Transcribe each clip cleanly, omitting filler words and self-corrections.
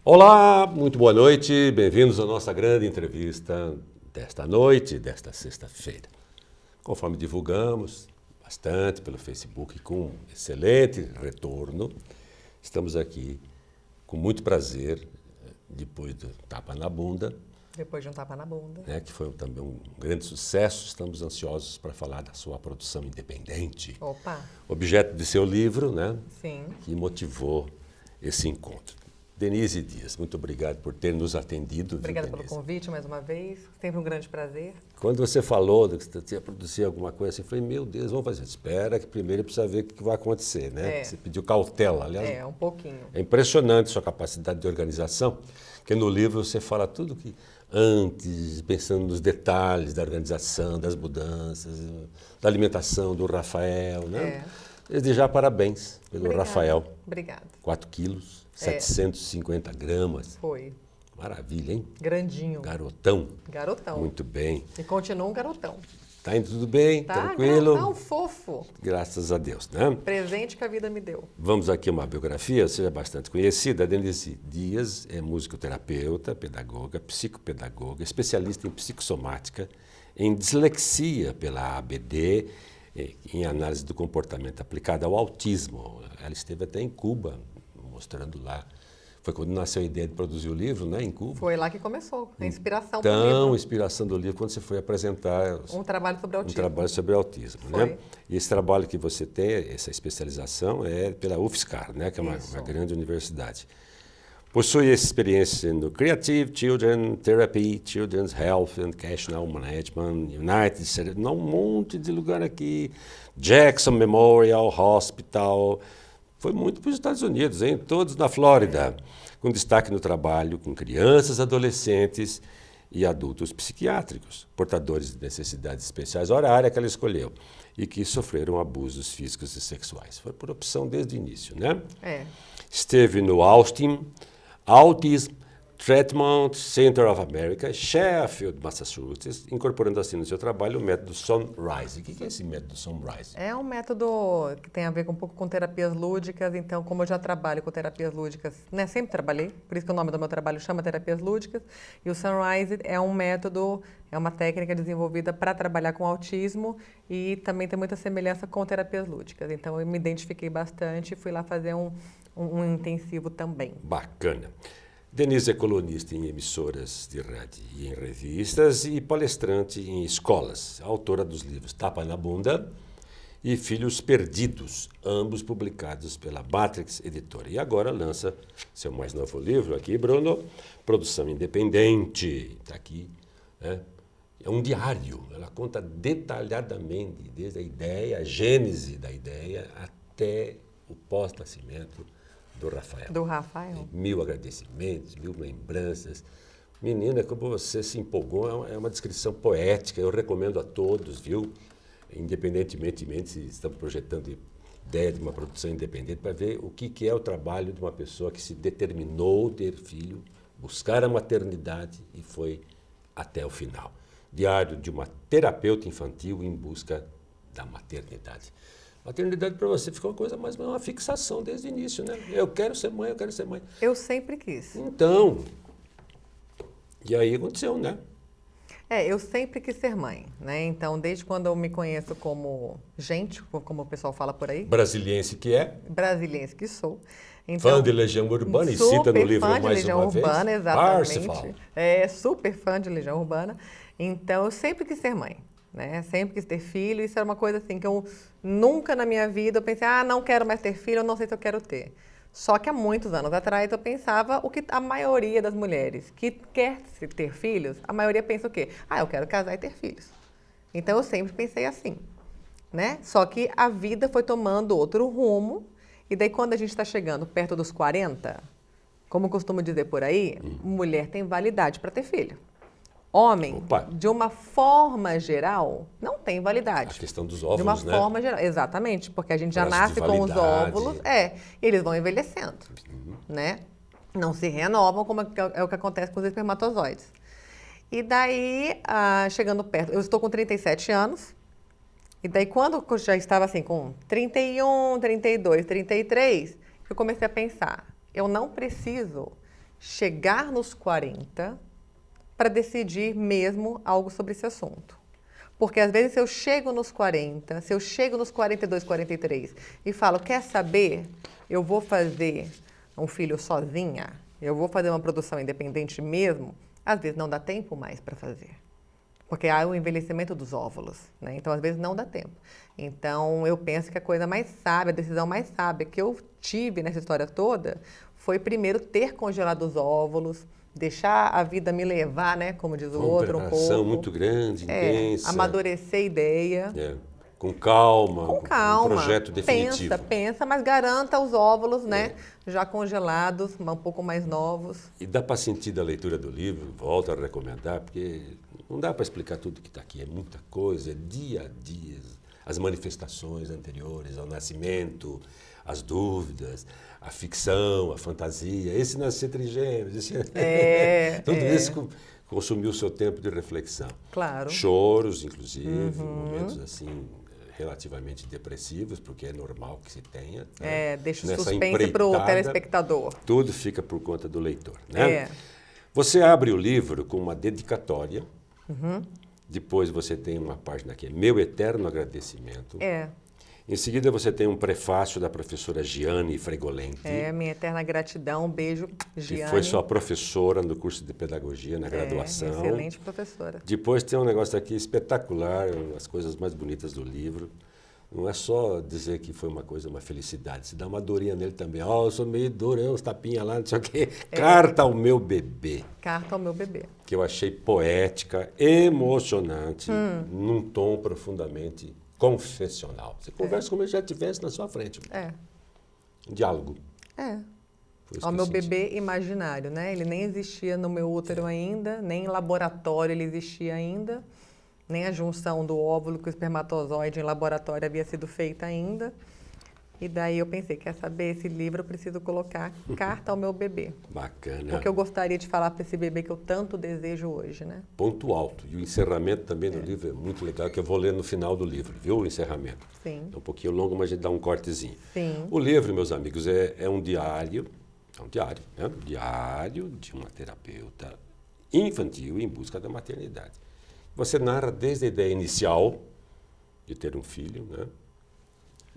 Olá, muito boa noite, bem-vindos à nossa grande entrevista desta noite, desta sexta-feira. Conforme divulgamos bastante pelo Facebook, com excelente retorno, estamos aqui com muito prazer, depois do Tapa na Bunda. Depois de um tapa na bunda. Que foi também um grande sucesso, estamos ansiosos para falar da sua produção independente. Opa! Objeto de seu livro, Sim. que motivou esse encontro. Denise Dias, muito obrigado por ter nos atendido. Obrigada pelo convite mais uma vez, sempre um grande prazer. Quando você falou que você ia produzir alguma coisa assim, eu falei, meu Deus, vamos fazer. Espera que primeiro precisa ver o que vai acontecer, né? Você pediu cautela, aliás. Um pouquinho. É impressionante sua capacidade de organização, porque no livro você fala tudo que antes, pensando nos detalhes da organização, das mudanças, da alimentação do Rafael, né? Desde já, parabéns pelo Rafael. Obrigada. 4 quilos, 750 gramas. Foi. Maravilha, hein? Grandinho. Garotão. Garotão. Muito bem. E continua um garotão. Tá indo tudo bem? Tá, Tranquilo? Garotão fofo. Graças a Deus, né? Presente que a vida me deu. Vamos aqui a uma biografia, seja bastante conhecida. A Denise Dias é musicoterapeuta, pedagoga, psicopedagoga, especialista em psicossomática, em dislexia pela ABD, em análise do comportamento aplicada ao autismo. Ela esteve até em Cuba, mostrando lá. Foi quando nasceu a ideia de produzir o livro, né, em Cuba. Foi lá que começou, a inspiração para o Então, livro. a inspiração do livro, quando você foi apresentar Um trabalho sobre autismo. um trabalho sobre autismo, né? E esse trabalho que você tem, essa especialização, é pela UFSCar, né, que é uma grande universidade. Possui experiência no Creative Children Therapy, Children's Health Educational Management, United States, um monte de lugar aqui, Jackson Memorial Hospital, foi muito para os Estados Unidos, hein? Todos na Flórida, com destaque no trabalho com crianças, adolescentes e adultos psiquiátricos, portadores de necessidades especiais, olha a área que ela escolheu, e que sofreram abusos físicos e sexuais. Foi por opção desde o início, né? Esteve no Austin Autism Treatment Center of America, Sheffield, Massachusetts, incorporando assim no seu trabalho o método Sunrise. O que é esse método Sunrise? É um método que tem a ver com um pouco com terapias lúdicas, então como eu já trabalho com terapias lúdicas, né, sempre trabalhei, por isso que o nome do meu trabalho chama terapias lúdicas, e o Sunrise é um método, é uma técnica desenvolvida para trabalhar com autismo e também tem muita semelhança com terapias lúdicas, então eu me identifiquei bastante e fui lá fazer um intensivo também. Bacana. Denise é colunista em emissoras de rádio e em revistas e palestrante em escolas, autora dos livros Tapa na Bunda e Filhos Perdidos, ambos publicados pela Matrix Editora. E agora lança seu mais novo livro aqui, Bruno, Produção Independente. Está aqui, né? É um diário, ela conta detalhadamente, desde a ideia, a gênese da ideia, até o pós-nascimento do Rafael. Do Rafael. 1000 agradecimentos, 1000 lembranças. Menina, como você se empolgou, é uma descrição poética, eu recomendo a todos, viu? Independentemente se estamos projetando ideia de uma produção independente, para ver o que é o trabalho de uma pessoa que se determinou ter filho, buscar a maternidade e foi até o final. Diário de uma terapeuta infantil em busca da maternidade. Maternidade para você ficou uma coisa mais uma fixação desde o início, né? Eu quero ser mãe, eu quero ser mãe. Eu sempre quis. Então, e aí aconteceu, né? Eu sempre quis ser mãe, né? Então, desde quando eu me conheço como gente, como o pessoal fala por aí. Brasiliense que é. Brasiliense que sou. Então, fã de Legião Urbana, e cita no livro mais uma vez. Super fã de Legião Urbana, exatamente. Parsifal. Super fã de Legião Urbana. Então, eu sempre quis ser mãe. Né? Sempre quis ter filho, isso era uma coisa assim que eu nunca na minha vida eu pensei, não quero mais ter filho, eu não sei se eu quero ter. Só que há muitos anos atrás eu pensava o que a maioria das mulheres que quer ter filhos, a maioria pensa o quê? Eu quero casar e ter filhos. Então eu sempre pensei assim, né? Só que a vida foi tomando outro rumo e daí quando a gente está chegando perto dos 40, como eu costumo dizer por aí, mulher tem validade para ter filho. Homem, de uma forma geral, não tem validade. A questão dos óvulos, de uma né? forma geral, exatamente, porque a gente já Prazo nasce de com os validade. óvulos, eles vão envelhecendo, né? Não se renovam, como é o que acontece com os espermatozoides. E daí, chegando perto, eu estou com 37 anos, e daí quando eu já estava assim com 31, 32, 33, eu comecei a pensar, eu não preciso chegar nos 40 para decidir mesmo algo sobre esse assunto. Porque às vezes se eu chego nos 40, se eu chego nos 42, 43 e falo, quer saber, eu vou fazer um filho sozinha, eu vou fazer uma produção independente mesmo, às vezes não dá tempo mais para fazer. Porque há o envelhecimento dos óvulos, né? Então às vezes não dá tempo. Então eu penso que a coisa mais sábia, a decisão mais sábia que eu tive nessa história toda foi primeiro ter congelado os óvulos, deixar a vida me levar, né, como diz o outro, um pouco. Uma preparação muito grande, intensa. Amadurecer a ideia. Com calma. Com calma. Um projeto definitivo. Pensa, mas garanta os óvulos, né, já congelados, um pouco mais novos. E dá para sentir da leitura do livro, volto a recomendar, porque não dá para explicar tudo que está aqui, é muita coisa, é dia a dia, as manifestações anteriores ao nascimento, as dúvidas, a ficção, a fantasia, esse nascer trigêmeos, tudo isso consumiu o seu tempo de reflexão. Claro. Choros, inclusive, momentos assim relativamente depressivos, porque é normal que se tenha. Deixa o suspense para o telespectador. Tudo fica por conta do leitor, né? Você abre o livro com uma dedicatória, depois você tem uma página que é Meu Eterno Agradecimento. Em seguida, você tem um prefácio da professora Giane Fregolenti. Minha eterna gratidão. Um beijo, Giane. Que foi sua professora no curso de pedagogia, na graduação. Excelente professora. Depois tem um negócio aqui espetacular, as coisas mais bonitas do livro. Não é só dizer que foi uma felicidade. Se dá uma dorinha nele também. Eu sou meio duro, uns tapinhas lá, não sei o quê. Carta ao meu bebê. Carta ao meu bebê. Que eu achei poética, emocionante, num tom profundamente confessional. Você conversa como se já estivesse na sua frente. Um diálogo. Ao meu bebê imaginário, né? Ele nem existia no meu útero ainda, nem em laboratório ele existia ainda, nem a junção do óvulo com o espermatozoide em laboratório havia sido feita ainda. E daí eu pensei, quer saber, esse livro eu preciso colocar Carta ao meu bebê. Bacana. Porque eu gostaria de falar para esse bebê que eu tanto desejo hoje, né? Ponto alto. E o encerramento também do livro é muito legal, que eu vou ler no final do livro, viu? O encerramento. Sim. É um pouquinho longo, mas a gente dá um cortezinho. Sim. O livro, meus amigos, é um diário, né? Um diário de uma terapeuta infantil em busca da maternidade. Você narra desde a ideia inicial de ter um filho, né?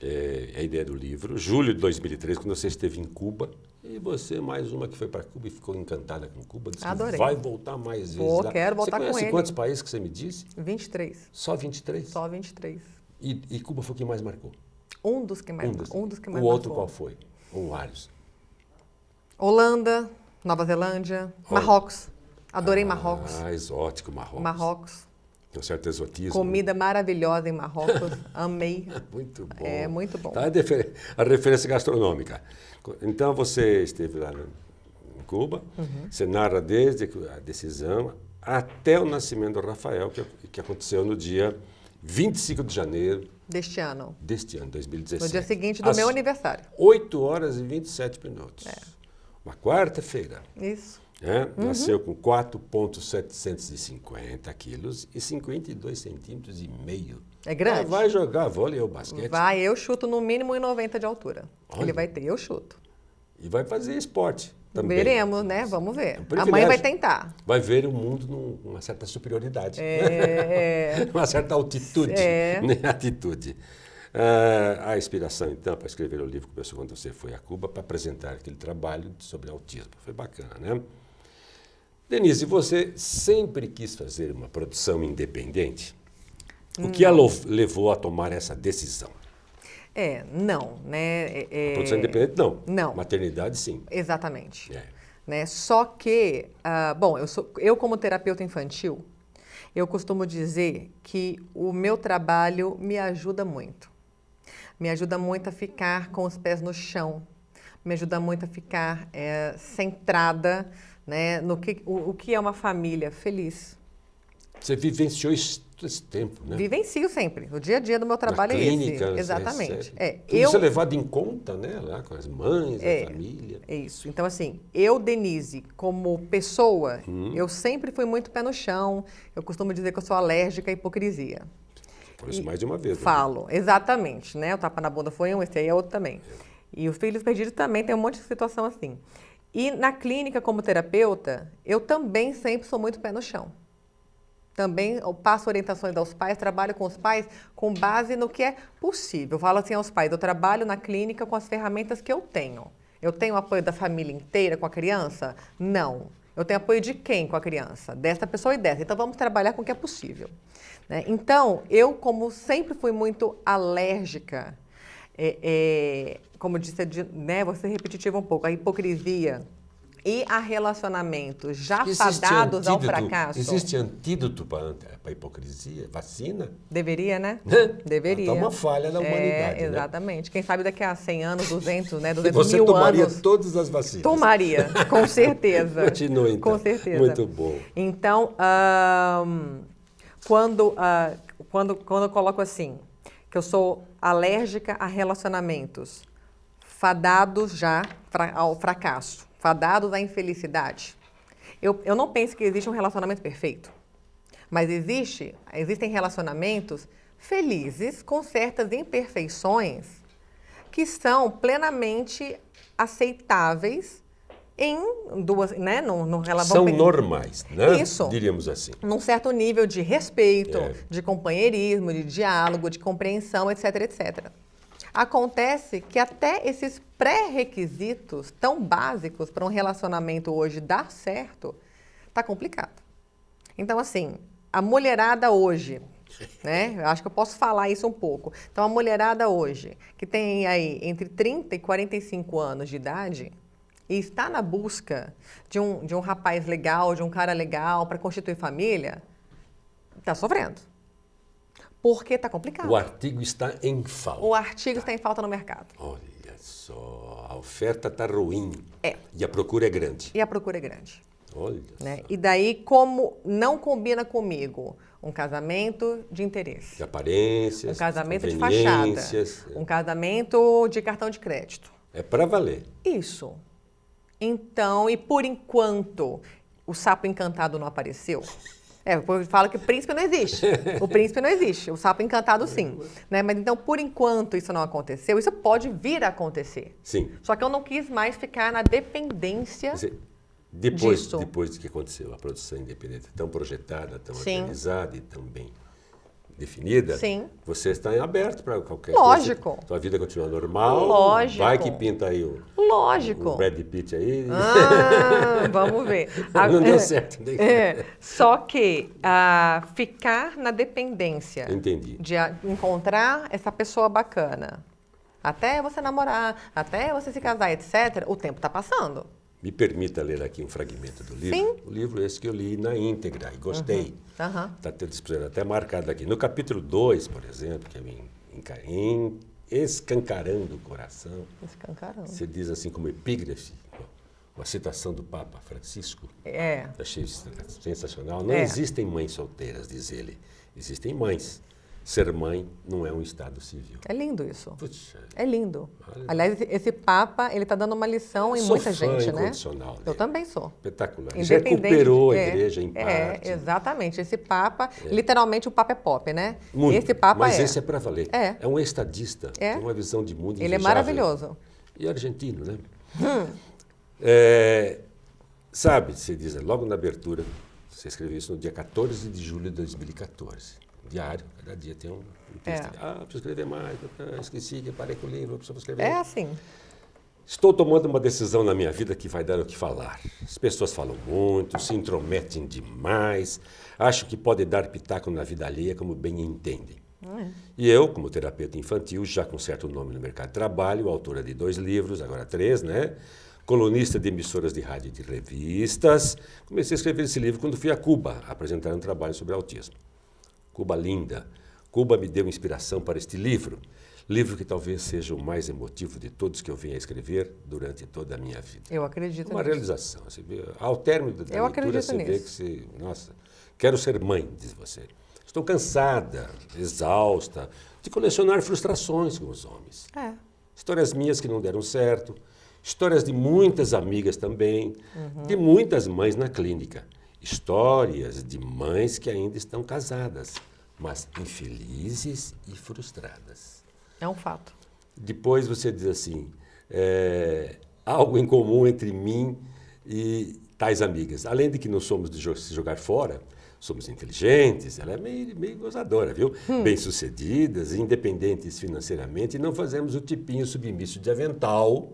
É a ideia do livro. Julho de 2003, quando você esteve em Cuba, e você, mais uma que foi para Cuba e ficou encantada com Cuba, disse que vai voltar mais vezes lá. Quero voltar com ele. Você conhece quantos países que você me disse? 23. Só 23? Só 23. E Cuba foi o que mais marcou? Um dos que mais marcou. O outro qual foi? Ou vários? Holanda, Nova Zelândia, Marrocos. Adorei Marrocos. Exótico, Marrocos. Marrocos. Tem um certo exotismo. Comida maravilhosa em Marrocos. Amei. Muito bom. É, muito bom. Tá a referência gastronômica. Então, você esteve lá em Cuba, você narra desde a decisão até o nascimento do Rafael, que aconteceu no dia 25 de janeiro deste ano, 2017. No dia seguinte do meu aniversário. 8 horas e 27 minutos. Uma quarta-feira. Isso. Nasceu com 4,750 quilos e 52 centímetros e meio. É grande. Vai jogar vôlei ou basquete? Vai, eu chuto no mínimo 1,90 de altura. Olha. Ele vai ter, eu chuto. E vai fazer esporte também. Veremos, né? Vamos ver. É A mãe vai tentar. Vai ver o mundo numa certa superioridade. Uma certa altitude. Né? Atitude. A inspiração, então, para escrever o livro começou quando você foi a Cuba para apresentar aquele trabalho sobre autismo. Foi bacana, né? Denise, você sempre quis fazer uma produção independente? O que a levou a tomar essa decisão? Não, né? Produção independente, não. Não. Maternidade, sim. Exatamente. Né? Só que, eu como terapeuta infantil, eu costumo dizer que o meu trabalho me ajuda muito. Me ajuda muito a ficar com os pés no chão, me ajuda muito a ficar centrada, né, o que é uma família feliz. Você vivenciou esse tempo, né? Vivencio sempre. O dia a dia do meu trabalho na clínica, é esse. Exatamente. Tudo isso é levado em conta, né? Lá com as mães, a família. É isso. Então, assim, eu, Denise, como pessoa, eu sempre fui muito pé no chão. Eu costumo dizer que eu sou alérgica à hipocrisia. Por isso mais de uma vez. Falo, exatamente, né? O tapa na bunda foi um, esse aí é outro também. E os filhos perdidos também tem um monte de situação assim. E na clínica, como terapeuta, eu também sempre sou muito pé no chão. Também eu passo orientações aos pais, trabalho com os pais com base no que é possível. Eu falo assim aos pais, eu trabalho na clínica com as ferramentas que eu tenho. Eu tenho apoio da família inteira com a criança? Não. Eu tenho apoio de quem com a criança? Dessa pessoa e dessa. Então, vamos trabalhar com o que é possível. Né? Então, eu, como sempre fui muito alérgica, como eu disse, né, vou ser repetitiva um pouco, a hipocrisia e a relacionamentos já fadados ao fracasso. Existe antídoto para a hipocrisia? Vacina? Deveria, né? Deveria. Então, uma falha da humanidade, exatamente. Né? Quem sabe daqui a 100 anos, 200, né? 200 Você mil anos... tomaria todas as vacinas? Tomaria, com certeza. Continua, então. Com certeza. Muito bom. Então, quando eu coloco assim, que eu sou alérgica a relacionamentos fadados já ao fracasso, fadados à infelicidade. Eu não penso que existe um relacionamento perfeito, mas existem relacionamentos felizes com certas imperfeições que são plenamente aceitáveis em duas, né, São normais, né? Isso. Diríamos assim. Num certo nível de respeito, de companheirismo, de diálogo, de compreensão, etc, etc. Acontece que até esses pré-requisitos tão básicos para um relacionamento hoje dar certo, tá complicado. Então, assim, a mulherada hoje, né? Eu acho que eu posso falar isso um pouco. Então, a mulherada hoje, que tem aí entre 30 e 45 anos de idade e está na busca de um rapaz legal, de um cara legal para constituir família, está sofrendo. Porque está complicado. O artigo está em falta. O artigo está em falta no mercado. Olha só, a oferta está ruim. E a procura é grande. E a procura é grande. Olha né? só. E daí, como não combina comigo um casamento de interesse, De aparências, um casamento de fachada, um casamento de cartão de crédito. É para valer. Isso. Então, e por enquanto, o sapo encantado não apareceu... eu falo que o príncipe não existe. O príncipe não existe. O sapo encantado, sim. Né? Mas então, por enquanto isso não aconteceu, isso pode vir a acontecer. Sim. Só que eu não quis mais ficar na dependência depois disso. Depois do que aconteceu, a produção independente tão projetada, tão organizada e tão bem definida, você está aberto para qualquer coisa. Sua vida continua normal. Lógico. Vai que pinta aí o Brad Pitt aí. Vamos ver. Não deu certo. Só que ficar na dependência de encontrar essa pessoa bacana, até você namorar, até você se casar, etc., o tempo está passando. Me permita ler aqui um fragmento do livro. Sim. O livro esse que eu li na íntegra e gostei. Está até marcado aqui. No capítulo 2, por exemplo, que é Escancarando o Coração, você diz assim como epígrafe, uma citação do Papa Francisco. Achei sensacional. Não existem mães solteiras, diz ele. Existem mães. Ser mãe não é um estado civil. É lindo isso. Puxa. É lindo. Aliás, esse Papa, ele está dando uma lição em muita gente, né? Eu também sou. Espetacular. Já recuperou a igreja em parte. Exatamente. Esse Papa, literalmente o Papa é pop, né? Muito. Esse Papa Mas esse é para valer. É um estadista. Tem uma visão de mundo invejável. Ele é maravilhoso. E argentino, né? Sabe, você diz, logo na abertura, você escreveu isso no dia 14 de julho de 2014. Diário, cada dia tem um texto. Preciso escrever mais, esqueci que parei com o livro, preciso escrever. É assim. Estou tomando uma decisão na minha vida que vai dar o que falar. As pessoas falam muito, se intrometem demais, acham que podem dar pitaco na vida alheia como bem entendem. E eu, como terapeuta infantil, já com certo nome no mercado de trabalho, autora de 2 livros, agora 3, né? Colunista de emissoras de rádio e de revistas, comecei a escrever esse livro quando fui a Cuba apresentar um trabalho sobre autismo. Cuba linda. Cuba me deu inspiração para este livro. Livro que talvez seja o mais emotivo de todos que eu venho a escrever durante toda a minha vida. Eu acredito Uma realização. Você vê, ao término da leitura, você vê que nossa, quero ser mãe, diz você. Estou cansada, exausta, de colecionar frustrações com os homens. Histórias minhas que não deram certo, histórias de muitas amigas também, de muitas mães na clínica. Histórias de mães que ainda estão casadas, mas infelizes e frustradas. É um fato. Depois você diz assim, algo em comum entre mim e tais amigas. Além de que não somos de se jogar fora, somos inteligentes, ela é meio gozadora, viu? Bem-sucedidas, independentes financeiramente, e não fazemos o tipinho submisso de avental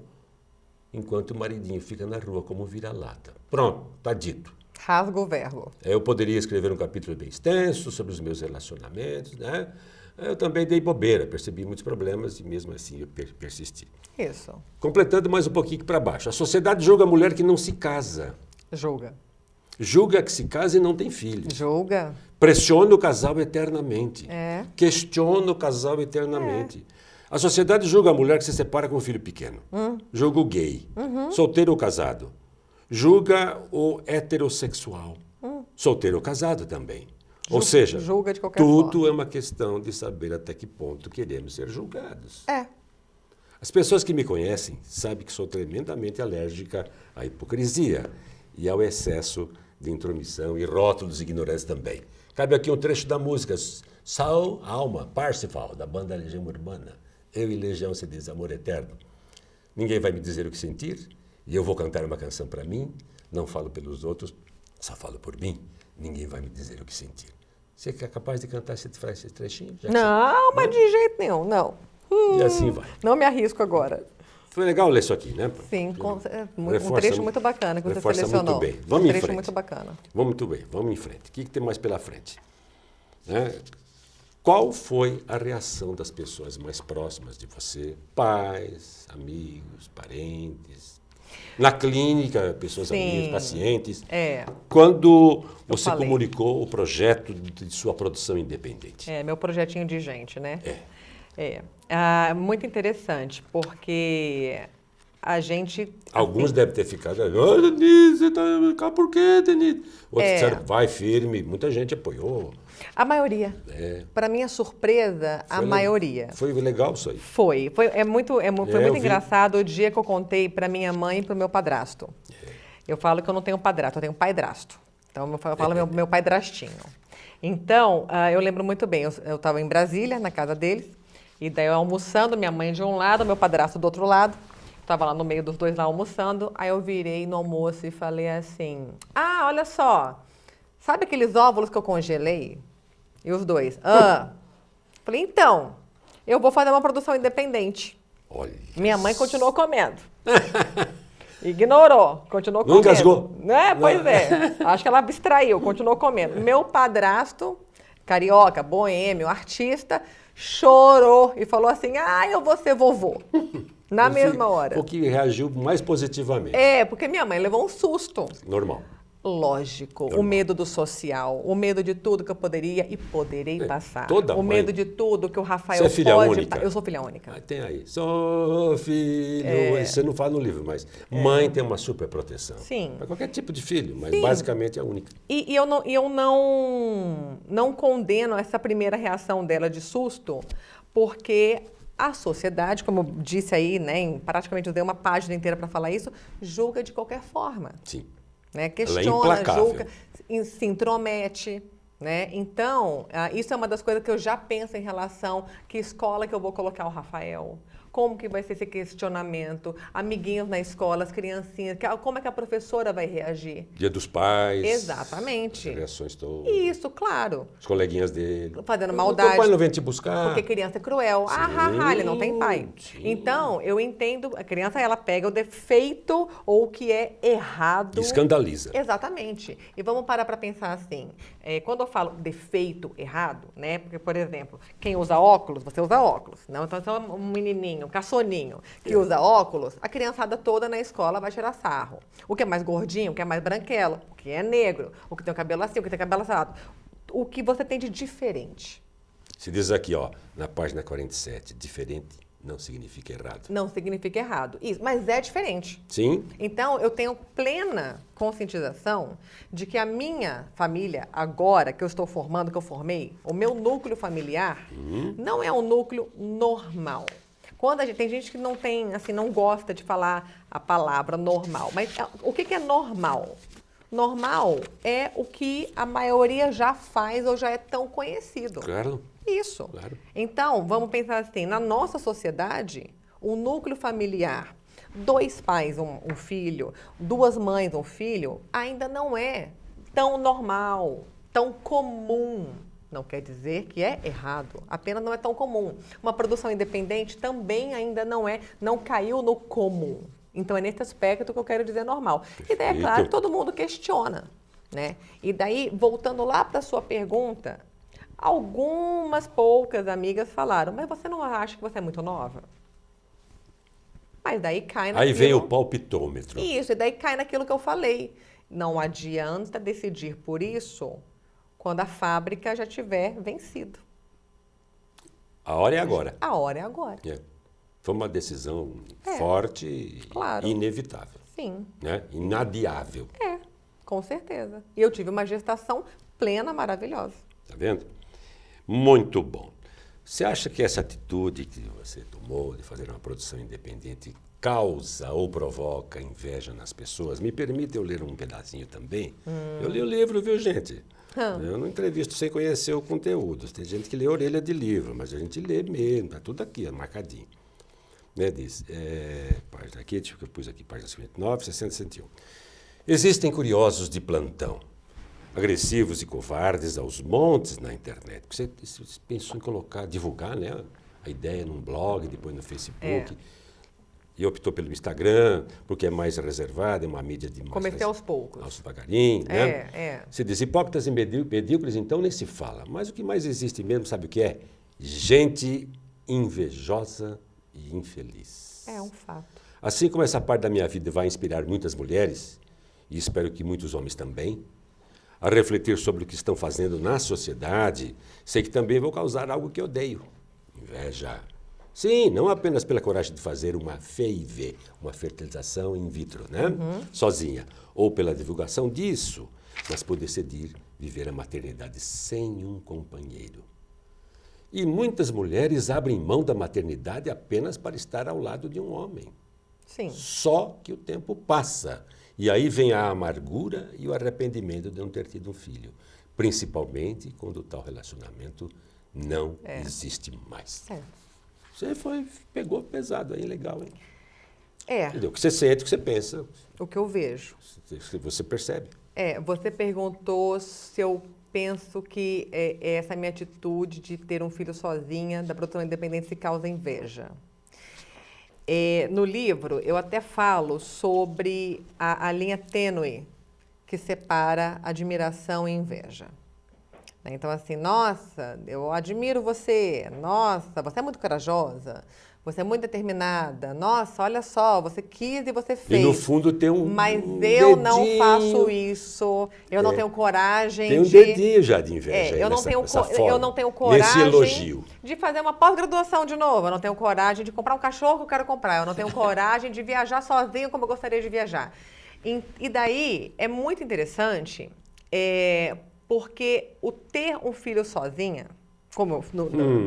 enquanto o maridinho fica na rua como vira-lata. Pronto, tá dito. Rasga o verbo. Eu poderia escrever um capítulo bem extenso sobre os meus relacionamentos, né? Eu também dei bobeira, percebi muitos problemas e mesmo assim eu persisti. Isso. Completando mais um pouquinho para baixo. A sociedade julga a mulher que não se casa. Julga. Julga que se casa e não tem filhos. Julga. Pressiona o casal eternamente. É. Questiona o casal eternamente. A sociedade julga a mulher que se separa com um filho pequeno. Julga o gay. Solteiro ou casado. Julga o heterossexual. Solteiro ou casado também. Ou seja, julga de qualquer tudo forma. é uma questão de saber até que ponto queremos ser julgados. É. As pessoas que me conhecem sabem que sou tremendamente alérgica à hipocrisia e ao excesso de intromissão e rótulos ignorantes também. Cabe aqui um trecho da música Soul, Alma, Parsifal, da banda Legião Urbana. Eu e Legião se diz amor eterno. Ninguém vai me dizer o que sentir e eu vou cantar uma canção para mim. Não falo pelos outros, só falo por mim. Ninguém vai me dizer o que sentir. Você é capaz de cantar esse trechinho? Não, mas de jeito nenhum, não. E assim vai. Não me arrisco agora. Foi legal ler isso aqui, né? Sim, um trecho muito bacana que você selecionou. Muito bem. Vamos um em trecho frente. muito bacana. Vamos muito bem, vamos em frente. O que tem mais pela frente? Né? Qual foi a reação das pessoas mais próximas de você? Pais, amigos, parentes, na clínica, pessoas amigas, pacientes. Quando você comunicou o projeto de sua produção independente. Meu projetinho de gente, né? Muito interessante, porque a gente... Alguns devem ter ficado, Denise, você tá cá por quê, Denise? Outros disseram, vai firme, muita gente apoiou. A maioria. Para minha surpresa, a maioria. Foi legal isso aí? Foi muito engraçado o dia que eu contei para minha mãe e para o meu padrasto. Eu falo que eu não tenho padrasto, eu tenho paidrasto. Então, eu falo meu paidrastinho. Então, eu lembro muito bem, eu estava em Brasília, na casa deles, e daí eu almoçando, minha mãe de um lado, meu padrasto do outro lado. Estava lá no meio dos dois lá almoçando, aí eu virei no almoço e falei assim, olha só, sabe aqueles óvulos que eu congelei? E os dois, Falei, então, eu vou fazer uma produção independente. Olha. Minha mãe continuou comendo. Ignorou, continuou comendo. Não engasgou? Pois é. Acho que ela abstraiu, continuou comendo. Meu padrasto, carioca, boêmio, artista, chorou e falou assim, eu vou ser vovô. Na mesma hora. O que reagiu mais positivamente. Porque minha mãe levou um susto. Normal. Lógico, o medo do social, o medo de tudo que eu poderia e poderei passar. Toda o mãe. medo de tudo que o Rafael Você é filha pode... única? Eu sou filha única. Tem aí. Sou filho... Você não fala no livro, mas mãe tem uma super proteção. Sim. Para qualquer tipo de filho, mas basicamente é a única. E eu não condeno essa primeira reação dela de susto, porque a sociedade, como eu disse aí, né, praticamente eu dei uma página inteira para falar isso, julga de qualquer forma. Sim. Né? Ela é Questiona, implacável. julga, se intromete. Né? Então, isso é uma das coisas que eu já penso em relação que escola que eu vou colocar o Rafael, como que vai ser esse questionamento, amiguinhos na escola, as criancinhas, como é que a professora vai reagir? Dia dos pais. Exatamente. As reações todas. Isso, claro. Os coleguinhas dele. Fazendo maldade. O pai não vem te buscar. Porque criança é cruel. Ele não tem pai. Sim. Então, eu entendo, a criança, ela pega o defeito ou o que é errado. E escandaliza. Exatamente. E vamos parar para pensar assim, quando eu falo defeito errado, né? Porque, por exemplo, quem usa óculos, você usa óculos. Não? Então, um menininho, um caçoninho que usa óculos, a criançada toda na escola vai tirar sarro. O que é mais gordinho, o que é mais branquelo, o que é negro, o que tem o cabelo assim, o que tem o cabelo assado. O que você tem de diferente. Se diz aqui, ó, na página 47, diferente não significa errado. Não significa errado. Isso, mas é diferente. Sim. Então, eu tenho plena conscientização de que a minha família, agora que eu estou formando, que eu formei, o meu núcleo familiar, não é um núcleo normal. Quando tem gente que não tem, assim, não gosta de falar a palavra normal. Mas o que é normal? Normal é o que a maioria já faz ou já é tão conhecido. Claro. Isso. Claro. Então, vamos pensar assim, na nossa sociedade, o núcleo familiar 2 pais, um filho, 2 mães, um filho, ainda não é tão normal, tão comum. Não quer dizer que é errado, apenas não é tão comum. Uma produção independente também ainda não caiu no comum. Então é nesse aspecto que eu quero dizer normal. E daí é claro que todo mundo questiona, né? E daí, voltando lá para a sua pergunta, algumas poucas amigas falaram, mas você não acha que você é muito nova? Mas daí cai naquilo... Aí vem o palpitômetro. Isso, e daí cai naquilo que eu falei. Não adianta decidir por isso quando a fábrica já tiver vencido. A hora é agora. A hora é agora. Foi uma decisão forte e inevitável. Sim. Né? Inadiável. Com certeza. E eu tive uma gestação plena, maravilhosa. Tá vendo? Muito bom. Você acha que essa atitude que você tomou de fazer uma produção independente causa ou provoca inveja nas pessoas? Me permite eu ler um pedacinho também? Eu li o livro, viu, gente? Eu não entrevisto sem conhecer o conteúdo. Tem gente que lê orelha de livro, mas a gente lê mesmo, está tudo aqui, marcadinho. Né, diz, página aqui, deixa eu pus aqui, página 59, 60, 61. Existem curiosos de plantão, agressivos e covardes aos montes na internet. Você pensou em divulgar, né, a ideia num blog, depois no Facebook, e optou pelo Instagram, porque é mais reservado, é uma mídia de mais... Comecei aos poucos. Aos devagarinho, né? Se diz hipócritas e medíocres, então nem se fala. Mas o que mais existe mesmo, sabe o que é? Gente invejosa e infeliz. É um fato. Assim como essa parte da minha vida vai inspirar muitas mulheres, e espero que muitos homens também, a refletir sobre o que estão fazendo na sociedade, sei que também vou causar algo que odeio. Inveja. Sim, não apenas pela coragem de fazer uma FIV, uma fertilização in vitro, né? Sozinha, ou pela divulgação disso, mas por decidir viver a maternidade sem um companheiro. E muitas mulheres abrem mão da maternidade apenas para estar ao lado de um homem. Sim. Só que o tempo passa. E aí vem a amargura e o arrependimento de não ter tido um filho. Principalmente quando tal relacionamento não existe mais. Você pegou pesado aí, legal, hein? Entendeu? O que você sente, o que você pensa. O que eu vejo. Você percebe. Você perguntou se eu penso que essa minha atitude de ter um filho sozinha, da produção independente, se causa inveja. No livro, eu até falo sobre a linha tênue que separa admiração e inveja. Então, assim, nossa, eu admiro você, nossa, você é muito corajosa, você é muito determinada, nossa, olha só, você quis e você fez. E no fundo tem Mas eu dedinho. não faço isso, eu não tenho coragem tem um dedinho já de inveja eu não tenho nesse elogio. De fazer uma pós-graduação de novo, eu não tenho coragem de comprar um cachorro que eu quero comprar, eu não tenho coragem de viajar sozinho como eu gostaria de viajar. E daí é muito interessante, porque o ter um filho sozinha,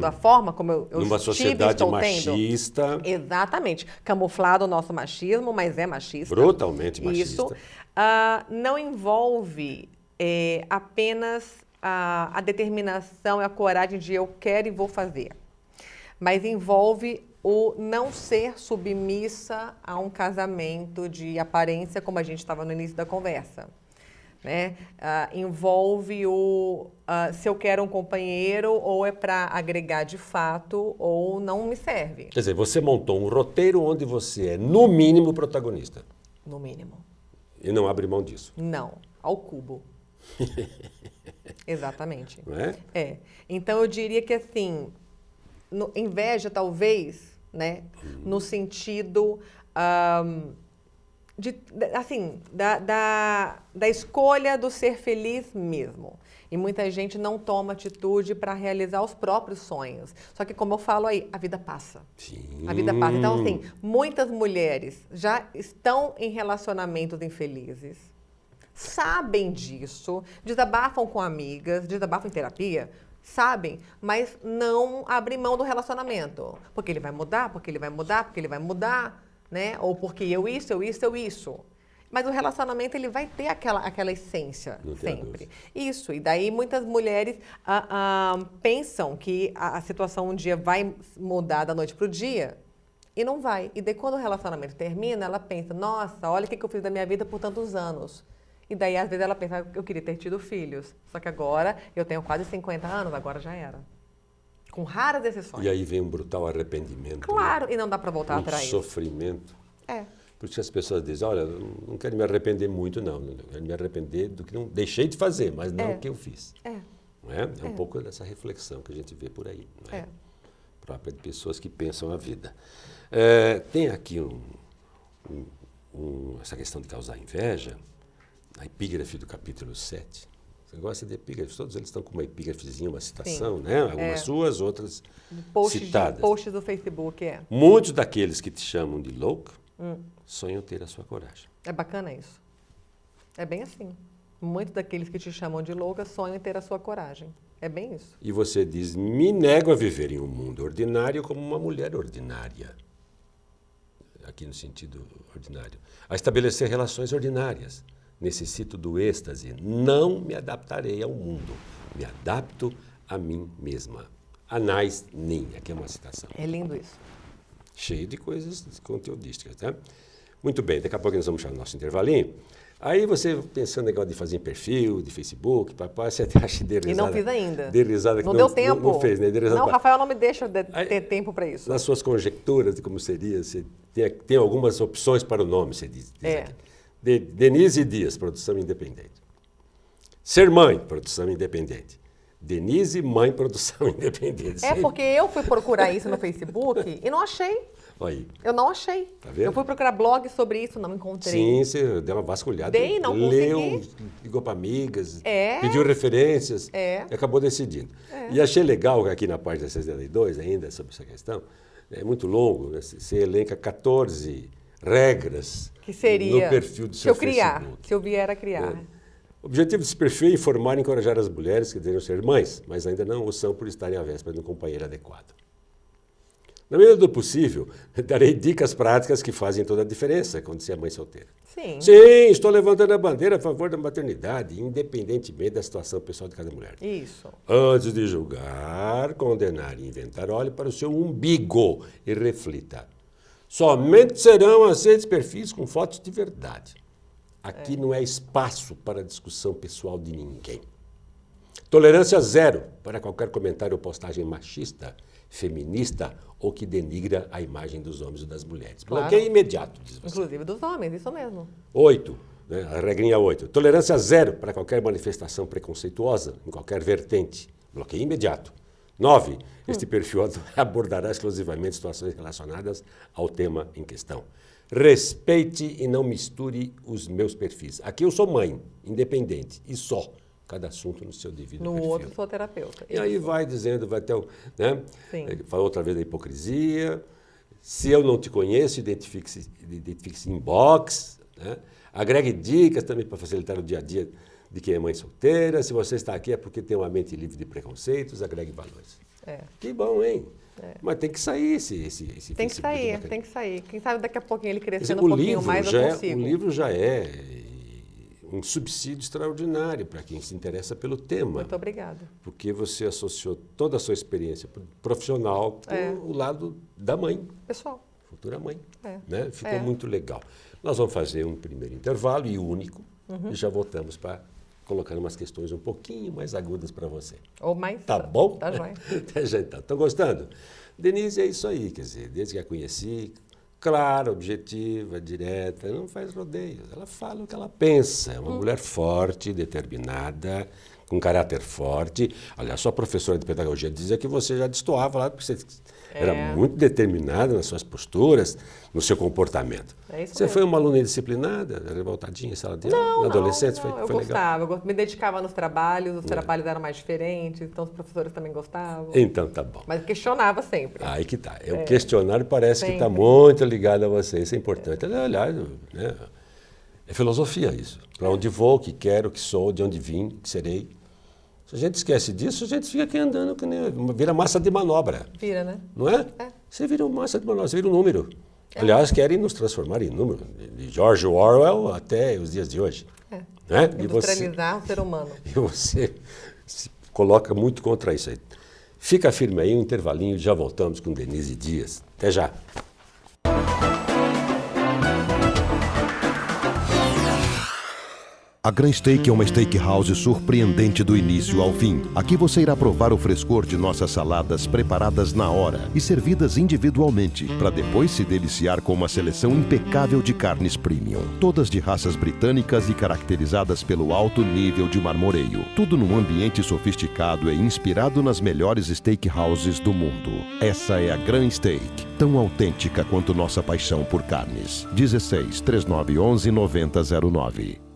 da forma como eu numa sociedade machista. Exatamente. Camuflado o nosso machismo, mas é machista. Brutalmente machista. Isso não envolve apenas a determinação e a coragem de eu quero e vou fazer. Mas envolve o não ser submissa a um casamento de aparência, como a gente estava no início da conversa. Né? Envolve se eu quero um companheiro ou é para agregar de fato ou não me serve. Quer dizer, você montou um roteiro onde você é, no mínimo, protagonista. No mínimo. E não abre mão disso. Não, ao cubo. Exatamente. Não é? Então, eu diria que, assim, inveja, talvez, né, no sentido... da escolha do ser feliz mesmo. E muita gente não toma atitude para realizar os próprios sonhos. Só que, como eu falo aí, a vida passa. Sim. A vida passa. Então, assim, muitas mulheres já estão em relacionamentos infelizes, sabem disso, desabafam com amigas, desabafam em terapia, sabem, mas não abrem mão do relacionamento. Porque ele vai mudar, porque ele vai mudar, porque ele vai mudar. Né? Ou porque eu isso. Mas o relacionamento ele vai ter aquela essência sempre. Isso. E daí muitas mulheres pensam que a situação um dia vai mudar da noite para o dia. E não vai. E daí quando o relacionamento termina, ela pensa, nossa, olha o que eu fiz da minha vida por tantos anos. E daí às vezes ela pensa, eu queria ter tido filhos. Só que agora eu tenho quase 50 anos, agora já era. Com raras exceções. E aí vem um brutal arrependimento. Claro, e não dá para voltar um atrás. sofrimento. É. Por isso que as pessoas dizem, olha, eu não quero me arrepender muito, não. Eu quero me arrepender do que não deixei de fazer, mas não o que eu fiz. Não é? É um pouco dessa reflexão que a gente vê por aí. Não é? Própria de pessoas que pensam a vida. Tem aqui essa questão de causar inveja, a epígrafe do capítulo 7. Você gosta de epígrafes? Todos eles estão com uma epígrafezinha, uma citação, né? Algumas suas, outras citadas. Posts do Facebook, Muitos daqueles que te chamam de louco sonham ter a sua coragem. É bacana isso. É bem assim. Muitos daqueles que te chamam de louca sonham em ter a sua coragem. É bem isso. E você diz, me nego a viver em um mundo ordinário como uma mulher ordinária. Aqui no sentido ordinário. A estabelecer relações ordinárias. Necessito do êxtase. Não me adaptarei ao mundo. Me adapto a mim mesma. Anais Nin. Aqui é uma citação. É lindo isso. Cheio de coisas conteudísticas, tá? Muito bem, daqui a pouco nós vamos chamar o nosso intervalinho. Aí você pensando no negócio de fazer perfil, de Facebook, papai, você acha de risada. E não fiz ainda. De risada que não deu tempo. Não fez, né? Não, Rafael não me deixa ter tempo para isso. Nas suas conjecturas de como seria, você tem algumas opções para o nome, você diz aqui. Denise Dias, produção independente. Ser mãe, produção independente. Denise, mãe, produção independente. Porque eu fui procurar isso no Facebook e não achei. Aí. Eu não achei. Tá vendo? Eu fui procurar blog sobre isso, não encontrei. Sim, você deu uma vasculhada. Não leu, consegui. ligou para amigas, É. pediu referências É. e acabou decidindo. É. E achei legal aqui na página 62, ainda sobre essa questão, é muito longo, né? Você elenca 14 regras Que seria, no perfil do se seu eu criar, Facebook. se eu vier a criar. O objetivo desse perfil é informar e encorajar as mulheres que desejam ser mães, mas ainda não o são por estarem à véspera de um companheiro adequado. Na medida do possível, darei dicas práticas que fazem toda a diferença quando você é mãe solteira. Sim. Sim, estou levantando a bandeira a favor da maternidade, independentemente da situação pessoal de cada mulher. Isso. Antes de julgar, condenar e inventar, olhe para o seu umbigo e reflita. Somente serão aceitos perfis com fotos de verdade. Aqui não é espaço para discussão pessoal de ninguém. Tolerância zero para qualquer comentário ou postagem machista, feminista ou que denigra a imagem dos homens ou das mulheres. Claro. Bloqueio imediato, diz você. Inclusive dos homens, isso mesmo. 8, né, a regrinha 8. Tolerância zero para qualquer manifestação preconceituosa, em qualquer vertente. Bloqueio imediato. 9. Este perfil abordará exclusivamente situações relacionadas ao tema em questão. Respeite e não misture os meus perfis. Aqui eu sou mãe, independente, e só. Cada assunto no seu devido perfil. No outro sou terapeuta. E aí vai dizendo, vai ter, né? Sim. Falou outra vez da hipocrisia. Se eu não te conheço, identifique-se em inbox. Né? Agregue dicas também para facilitar o dia a dia de quem é mãe solteira. Se você está aqui é porque tem uma mente livre de preconceitos, agregue valores. Que bom, hein? Mas tem que sair esse Tem que sair, tem que sair. Quem sabe daqui a pouquinho ele crescendo o um pouquinho livro mais já eu consigo. O livro já é um subsídio extraordinário para quem se interessa pelo tema. Muito obrigada. Porque você associou toda a sua experiência profissional com o lado da mãe. Pessoal. Futura mãe. Né? Ficou muito legal. Nós vamos fazer um primeiro intervalo e único e já voltamos para colocar umas questões um pouquinho mais agudas para você. Ou mais. Tá bom? Tá joia. Até já então. Estão gostando? Denise é isso aí, quer dizer, desde que a conheci, clara, objetiva, direta, não faz rodeios. Ela fala o que ela pensa. É uma mulher forte, determinada, com caráter forte. Aliás, sua professora de pedagogia dizia que você já destoava lá, porque você era muito determinada nas suas posturas, no seu comportamento. É isso você mesmo. foi uma aluna indisciplinada, revoltadinha em sala de aula, na adolescência? Não, eu foi gostava. legal? Eu me dedicava nos trabalhos, os trabalhos eram mais diferentes, então os professores também gostavam. Então, tá bom. Mas questionava sempre. Aí que tá. O questionário parece que está Sempre. muito ligado a você. Isso é importante. Aliás, né? É filosofia isso. Para onde vou, o que quero, o que sou, de onde vim, o que serei. Se a gente esquece disso, a gente fica aqui andando, que nem, vira massa de manobra. Vira, né? Não é? Você vira uma massa de manobra, você vira um número. Aliás, querem nos transformar em número. De George Orwell até os dias de hoje. Né? Industrializar o ser humano. E você se coloca muito contra isso aí. Fica firme aí, um intervalinho, já voltamos com Denise Dias. Até já. A Gran Steak é uma steakhouse surpreendente do início ao fim. Aqui você irá provar o frescor de nossas saladas preparadas na hora e servidas individualmente, para depois se deliciar com uma seleção impecável de carnes premium. Todas de raças britânicas e caracterizadas pelo alto nível de marmoreio. Tudo num ambiente sofisticado e inspirado nas melhores steakhouses do mundo. Essa é a Gran Steak, tão autêntica quanto nossa paixão por carnes. 16 3911 9009.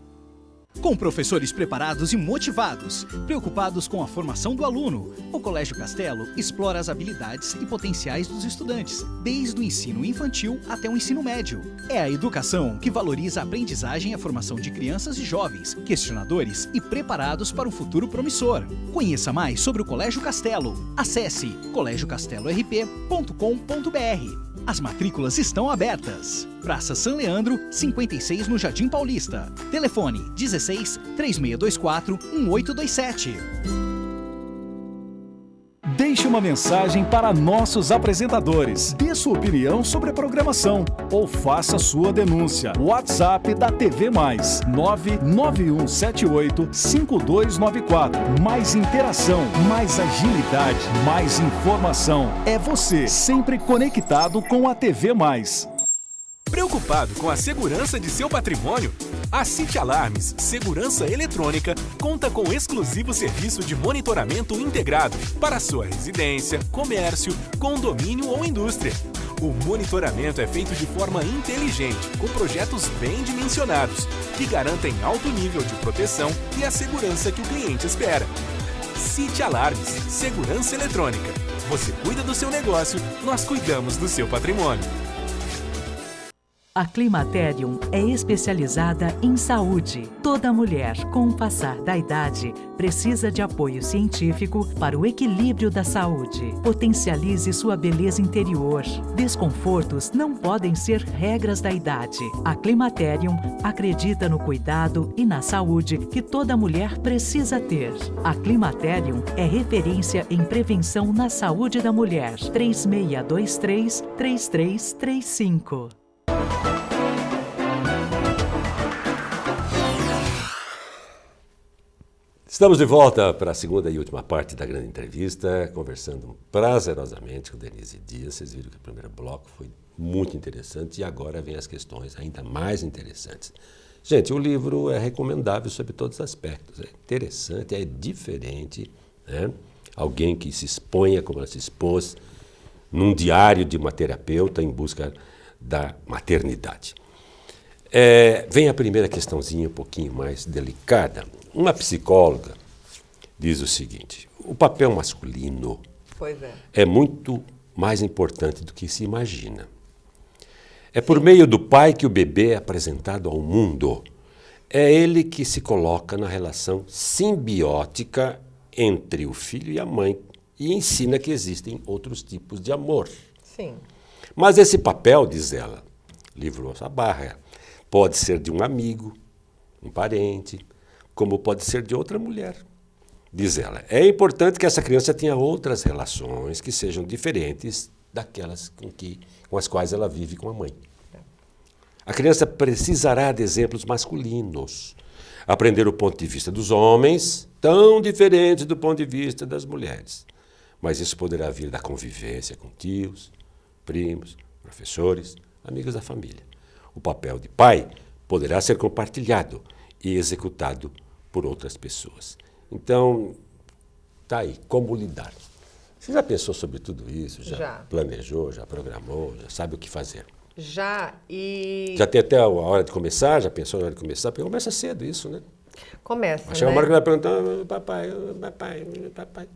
Com professores preparados e motivados, preocupados com a formação do aluno, o Colégio Castelo explora as habilidades e potenciais dos estudantes, desde o ensino infantil até o ensino médio. É a educação que valoriza a aprendizagem e a formação de crianças e jovens, questionadores e preparados para um futuro promissor. Conheça mais sobre o Colégio Castelo. Acesse colegiocastelorp.com.br. As matrículas estão abertas. Praça São Leandro, 56 no Jardim Paulista. Telefone 16 3624 1827. Deixe uma mensagem para nossos apresentadores. Dê sua opinião sobre a programação ou faça sua denúncia. WhatsApp da TV Mais 991785294. Mais interação, mais agilidade, mais informação. É você sempre conectado com a TV Mais. Preocupado com a segurança de seu patrimônio? A City Alarmes Segurança Eletrônica conta com exclusivo serviço de monitoramento integrado para sua residência, comércio, condomínio ou indústria. O monitoramento é feito de forma inteligente, com projetos bem dimensionados, que garantem alto nível de proteção e a segurança que o cliente espera. City Alarmes Segurança Eletrônica. Você cuida do seu negócio, nós cuidamos do seu patrimônio. A Climaterium é especializada em saúde. Toda mulher, com o passar da idade, precisa de apoio científico para o equilíbrio da saúde. Potencialize sua beleza interior. Desconfortos não podem ser regras da idade. A Climaterium acredita no cuidado e na saúde que toda mulher precisa ter. A Climaterium é referência em prevenção na saúde da mulher. 3623-3335. Estamos de volta para a segunda e última parte da grande entrevista, conversando prazerosamente com Denise Dias. Vocês viram que o primeiro bloco foi muito interessante e agora vem as questões ainda mais interessantes. Gente, o livro é recomendável sob todos os aspectos. É interessante, é diferente, né? Alguém que se exponha como ela se expôs num diário de uma terapeuta em busca da maternidade. Vem a primeira questãozinha um pouquinho mais delicada. Uma psicóloga diz o seguinte: o papel masculino é muito mais importante do que se imagina. É por meio do pai que o bebê é apresentado ao mundo. É ele que se coloca na relação simbiótica entre o filho e a mãe e ensina que existem outros tipos de amor. Sim. Mas esse papel, diz ela, livrou essa barra, pode ser de um amigo, um parente, como pode ser de outra mulher. Diz ela, é importante que essa criança tenha outras relações que sejam diferentes daquelas com as quais ela vive com a mãe. A criança precisará de exemplos masculinos, aprender o ponto de vista dos homens, tão diferente do ponto de vista das mulheres. Mas isso poderá vir da convivência com tios, primos, professores, amigos da família. O papel de pai poderá ser compartilhado e executado por outras pessoas. Então, tá aí, como lidar? Você já pensou sobre tudo isso? Já planejou, já programou, já sabe o que fazer? Já, e... Já tem até a hora de começar? Já pensou na hora de começar? Porque começa cedo isso, né? Começa, chega uma hora que ela vai perguntar, papai.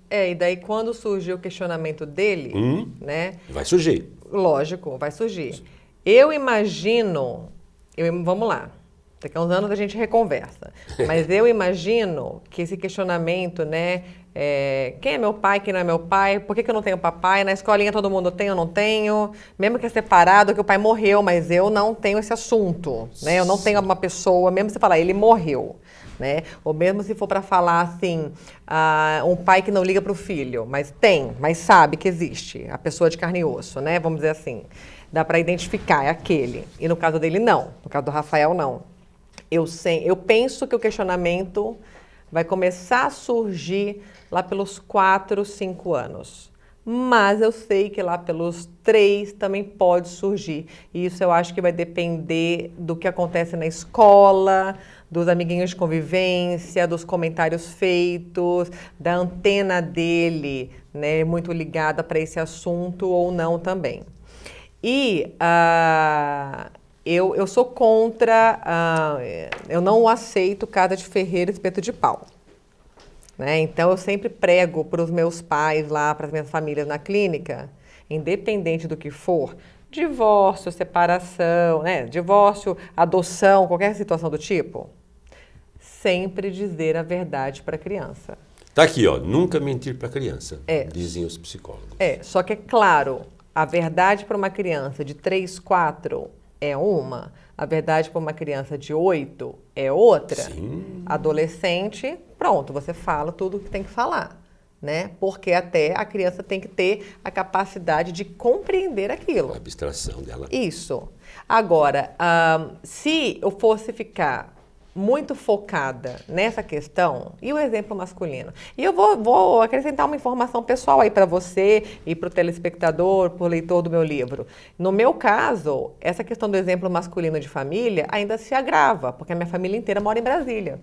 E daí quando surgiu o questionamento dele, né? Vai surgir. Lógico, vai surgir. Eu imagino, vamos lá, daqui a uns anos a gente reconversa, mas eu imagino que esse questionamento, né? Quem é meu pai, quem não é meu pai, por que eu não tenho papai? Na escolinha todo mundo tem, eu não tenho. Mesmo que é separado, que o pai morreu, mas eu não tenho esse assunto, né? Eu não tenho uma pessoa, mesmo se falar, ele morreu. Né? Ou mesmo se for para falar assim, um pai que não liga para o filho, mas sabe que existe, a pessoa de carne e osso, né? Vamos dizer assim, dá para identificar, é aquele. E no caso dele, não. No caso do Rafael, não. Eu penso que o questionamento vai começar a surgir lá pelos 4, 5 anos. Mas eu sei que lá pelos 3 também pode surgir. E isso eu acho que vai depender do que acontece na escola, dos amiguinhos de convivência, dos comentários feitos, da antena dele, né, muito ligada para esse assunto ou não também. E eu sou contra, eu não aceito casa de ferreiro e espeto de pau. Né? Então, eu sempre prego para os meus pais lá, para as minhas famílias na clínica, independente do que for, divórcio, separação, né? Divórcio, adoção, qualquer situação do tipo, sempre dizer a verdade para a criança. Tá aqui, ó, nunca mentir para a criança, dizem os psicólogos. Só que é claro, a verdade para uma criança de 3, 4 é uma, a verdade para uma criança de 8 é outra. Sim. Adolescente, pronto, você fala tudo o que tem que falar, né? Porque até a criança tem que ter a capacidade de compreender aquilo. A abstração dela. Isso. Agora, se eu fosse ficar muito focada nessa questão, e o exemplo masculino? E eu vou acrescentar uma informação pessoal aí para você e para o telespectador, para o leitor do meu livro. No meu caso, essa questão do exemplo masculino de família ainda se agrava, porque a minha família inteira mora em Brasília.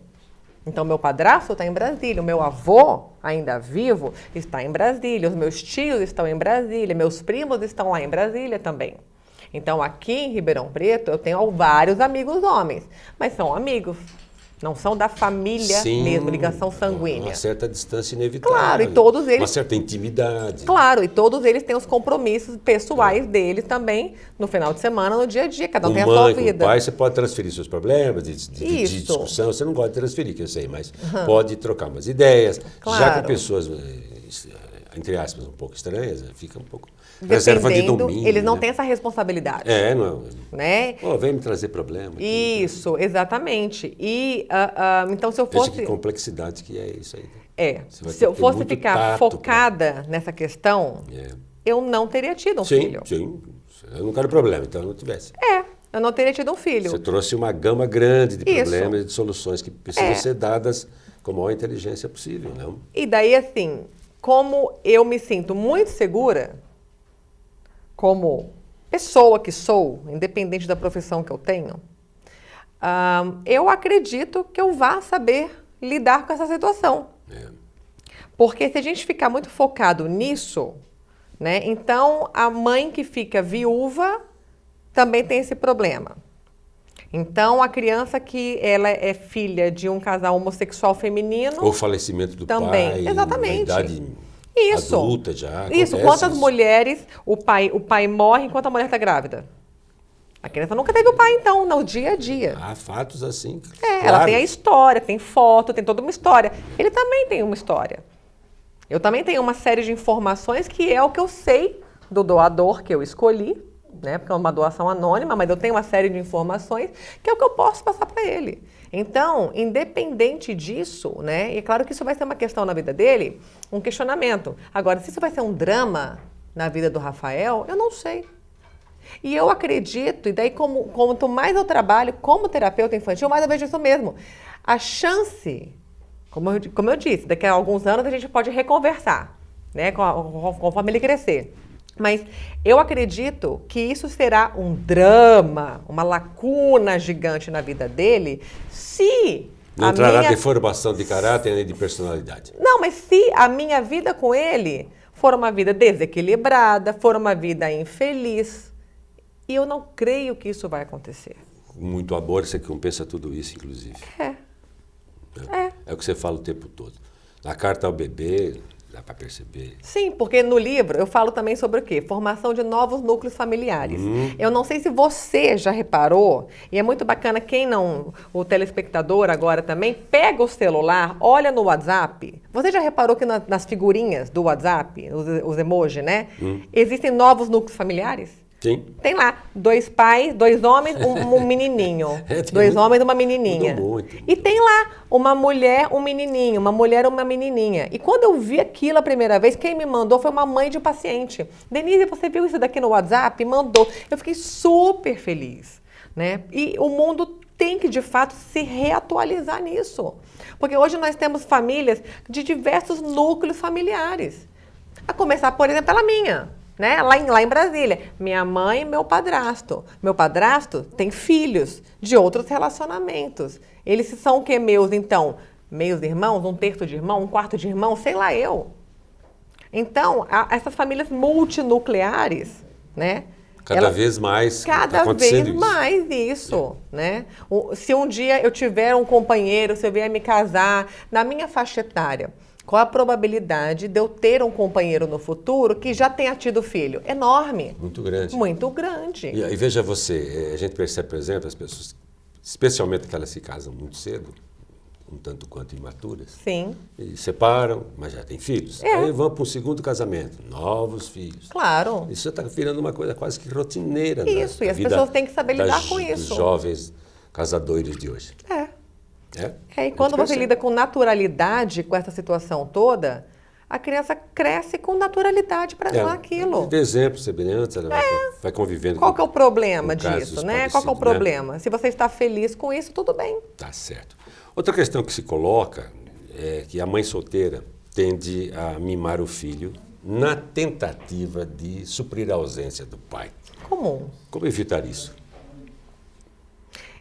Então, meu padrasto está em Brasília, o meu avô, ainda vivo, está em Brasília, os meus tios estão em Brasília, meus primos estão lá em Brasília também. Então, aqui em Ribeirão Preto, eu tenho vários amigos homens, mas são amigos, não são da família mesmo, ligação sanguínea. Uma certa distância inevitável. Claro, e todos eles... Uma certa intimidade. Claro, e todos eles têm os compromissos pessoais deles também, no final de semana, no dia a dia, cada um tem a sua vida. Com o pai, você pode transferir seus problemas de discussão, você não gosta de transferir, que eu sei, mas pode trocar umas ideias. Claro. Já com pessoas, entre aspas, um pouco estranhas, fica um pouco... Reserva de domínio. Eles não têm essa responsabilidade. Não. Né? Vem me trazer problema. Isso, exatamente. E, então, se eu fosse... Veja que complexidade que é isso aí. Se eu fosse ficar focada nessa questão, eu não teria tido um filho. Sim, eu não quero problema, então eu não tivesse. Eu não teria tido um filho. Você trouxe uma gama grande de problemas e de soluções que precisam ser dadas com a maior inteligência possível, não? E daí, assim, como eu me sinto muito segura, como pessoa que sou, independente da profissão que eu tenho, eu acredito que eu vá saber lidar com essa situação. Porque se a gente ficar muito focado nisso, né, então a mãe que fica viúva também tem esse problema. Então, a criança que ela é filha de um casal homossexual feminino... Ou falecimento do também. pai, Exatamente. na idade Isso. adulta já. Isso, quantas mulheres o pai morre enquanto a mulher está grávida? A criança nunca teve o pai, então, no dia a dia. Há fatos assim. Ela tem a história, tem foto, tem toda uma história. Ele também tem uma história. Eu também tenho uma série de informações que é o que eu sei do doador que eu escolhi, né? Porque é uma doação anônima, mas eu tenho uma série de informações que é o que eu posso passar para ele. Então, independente disso, né? E é claro que isso vai ser uma questão na vida dele, um questionamento. Agora, se isso vai ser um drama na vida do Rafael, eu não sei. E eu acredito, e daí quanto mais eu trabalho como terapeuta infantil, mais eu vejo isso mesmo. A chance, como eu disse, daqui a alguns anos a gente pode reconversar, né? Conforme ele crescer. Mas eu acredito que isso será um drama, uma lacuna gigante na vida dele, se... Não trará deformação de caráter nem de personalidade. Não, mas se a minha vida com ele for uma vida desequilibrada, for uma vida infeliz, e eu não creio que isso vai acontecer. Com muito amor, você compensa tudo isso, inclusive. É o que você fala o tempo todo. Na carta ao bebê... Dá para perceber. Sim, porque no livro eu falo também sobre o quê? Formação de novos núcleos familiares. Eu não sei se você já reparou, e é muito bacana quem não, o telespectador agora também, pega o celular, olha no WhatsApp. Você já reparou que nas figurinhas do WhatsApp, os emojis, né? Existem novos núcleos familiares? Sim. Tem lá 2 pais, 2 homens, um menininho. 2 homens e uma menininha. Muito. E tem lá uma mulher, um menininho, uma mulher, uma menininha. E quando eu vi aquilo a primeira vez, quem me mandou foi uma mãe de paciente. Denise, você viu isso daqui no WhatsApp? Mandou. Eu fiquei super feliz, né? E o mundo tem que, de fato, se reatualizar nisso. Porque hoje nós temos famílias de diversos núcleos familiares. A começar, por exemplo, pela minha, né? Lá em Brasília. Minha mãe e meu padrasto. Meu padrasto tem filhos de outros relacionamentos. Eles são o que meus, então? Meios irmãos, um terço de irmão, um quarto de irmão, sei lá eu. Então, essas famílias multinucleares, né? Cada vez mais Cada vez mais isso, né? Se um dia eu tiver um companheiro, se eu vier me casar, na minha faixa etária, qual a probabilidade de eu ter um companheiro no futuro que já tenha tido filho? Enorme. Muito grande. Muito grande. E veja você, a gente percebe, por exemplo, as pessoas, especialmente que elas se casam muito cedo, um tanto quanto imaturas. Sim. E separam, mas já têm filhos. É. Aí vão para um segundo casamento, novos filhos. Claro. Isso está virando uma coisa quase que rotineira. Isso, e as pessoas têm que saber lidar com isso. Dos jovens casadores de hoje. E quando você lida com naturalidade com essa situação toda, a criança cresce com naturalidade para aquilo. De exemplo, semelhante, ela vai convivendo. Qual que é o problema com disso, né? Qual que é o problema? Se você está feliz com isso, tudo bem. Tá certo. Outra questão que se coloca é que a mãe solteira tende a mimar o filho na tentativa de suprir a ausência do pai. Comum. Como evitar isso?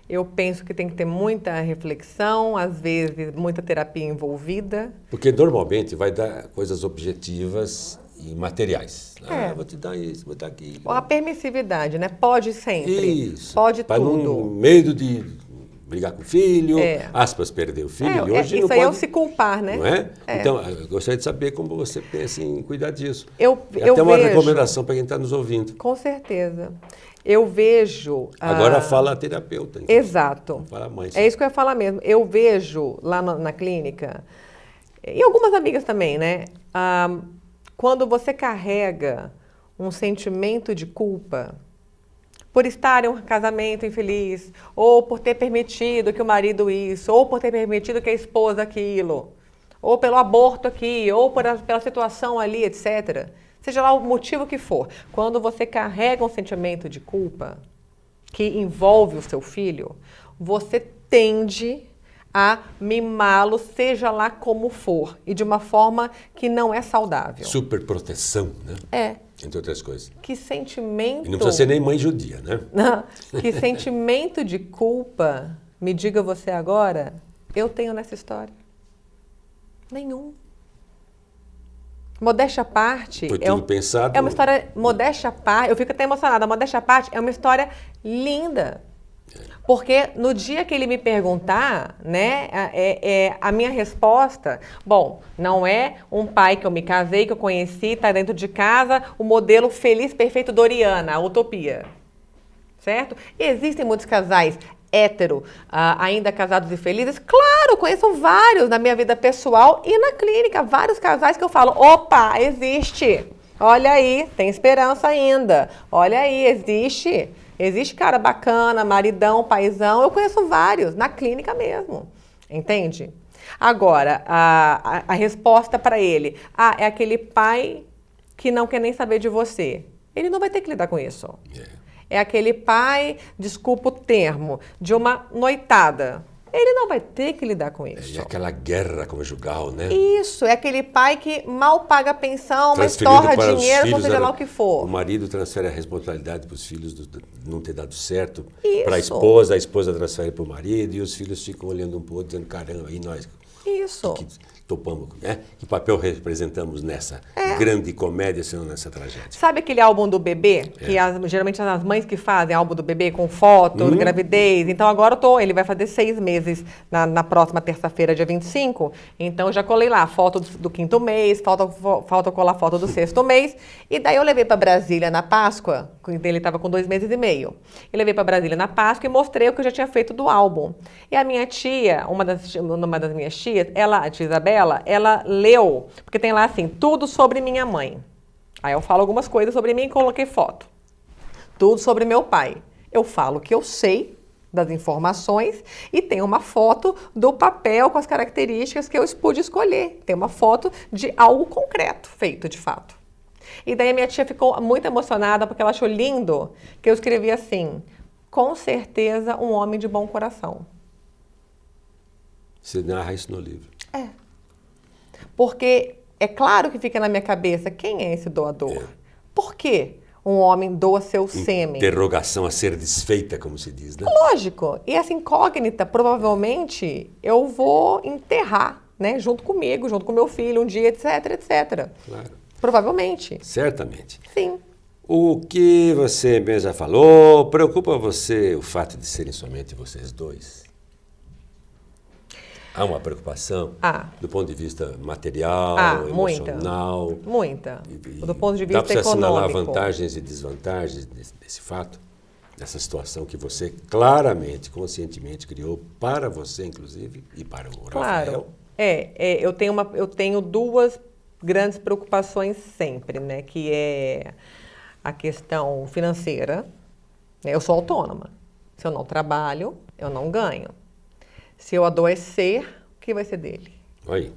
Eu penso que tem que ter muita reflexão, às vezes muita terapia envolvida. Porque normalmente vai dar coisas objetivas e materiais. Vou te dar isso, vou te dar aquilo. A permissividade, né? Pode sempre. Isso. Pode para tudo. No medo de brigar com o filho, aspas, perder o filho. E hoje isso não aí pode, é o se culpar, né? Não é? Então, eu gostaria de saber como você pensa em cuidar disso. Até uma recomendação para quem está nos ouvindo. Com certeza. Eu vejo... Agora fala a terapeuta. Então. Exato. Não fala a mãe. É isso que eu ia falar mesmo. Eu vejo lá na clínica, e algumas amigas também, né? Quando você carrega um sentimento de culpa por estar em um casamento infeliz, ou por ter permitido que o marido isso, ou por ter permitido que a esposa aquilo, ou pelo aborto aqui, ou pela situação ali, etc. Seja lá o motivo que for. Quando você carrega um sentimento de culpa que envolve o seu filho, você tende a mimá-lo, seja lá como for, e de uma forma que não é saudável. Superproteção, né? Entre outras coisas. Que sentimento... E não precisa ser nem mãe judia, né? Que sentimento de culpa, me diga você agora, eu tenho nessa história? Nenhum. Modéstia à parte... Foi tudo pensado. É uma história... Modéstia à parte... Eu fico até emocionada. Modéstia à parte é uma história linda. Porque no dia que ele me perguntar, né, a minha resposta, bom, não é um pai que eu me casei, que eu conheci, está dentro de casa, o modelo feliz, perfeito Doriana, a utopia, certo? E existem muitos casais hétero, ainda casados e felizes? Claro, conheço vários na minha vida pessoal e na clínica, vários casais que eu falo, opa, existe, olha aí, tem esperança ainda, olha aí, existe... Existe cara bacana, maridão, paizão, eu conheço vários, na clínica mesmo, entende? Agora, a resposta para ele, é aquele pai que não quer nem saber de você. Ele não vai ter que lidar com isso. É aquele pai, desculpa o termo, de uma noitada. Ele não vai ter que lidar com isso. E aquela guerra conjugal, né? Isso, é aquele pai que mal paga a pensão, mas torra dinheiro, ou seja lá o que for. O marido transfere a responsabilidade para os filhos de não ter dado certo Isso. para a esposa transfere para o marido, e os filhos ficam olhando um para o outro, dizendo, caramba, e nós? Isso. Que topamos, né? Que papel representamos nessa grande comédia, se não nessa tragédia? Sabe aquele álbum do bebê? Que geralmente são as mães que fazem álbum do bebê com foto, gravidez. Então agora ele vai fazer 6 meses na próxima terça-feira, dia 25. Então eu já colei lá foto do 5º mês, falta colar foto do 6º mês. E daí eu levei para Brasília na Páscoa, ele estava com 2 meses e meio. Eu levei para Brasília na Páscoa e mostrei o que eu já tinha feito do álbum. E a minha tia, uma das minhas tias, a tia Isabela, ela leu, porque tem lá assim, tudo sobre minha mãe. Aí eu falo algumas coisas sobre mim e coloquei foto. Tudo sobre meu pai. Eu falo o que eu sei das informações e tem uma foto do papel com as características que eu pude escolher. Tem uma foto de algo concreto feito de fato. E daí a minha tia ficou muito emocionada porque ela achou lindo que eu escrevi assim, Com certeza, um homem de bom coração. Você narra isso no livro. Porque é claro que fica na minha cabeça, quem é esse doador? Por quê um homem doa seu sêmen? Interrogação a ser desfeita, como se diz, né? Lógico. E essa incógnita, provavelmente, eu vou enterrar, né? Junto comigo, junto com meu filho, um dia, etc, etc. Claro. Provavelmente. Certamente. Sim. O que você mesmo já falou, preocupa você o fato de serem somente vocês dois? Há uma preocupação do ponto de vista material, emocional? Muita. Do ponto de vista dá para você econômico. assinalar vantagens e desvantagens desse fato? Dessa situação que você claramente, conscientemente criou para você, inclusive, e para o Rafael? Eu tenho duas grandes preocupações sempre, né? Que é a questão financeira. Eu sou autônoma. Se eu não trabalho, eu não ganho. Se eu adoecer, o que vai ser dele? Oi.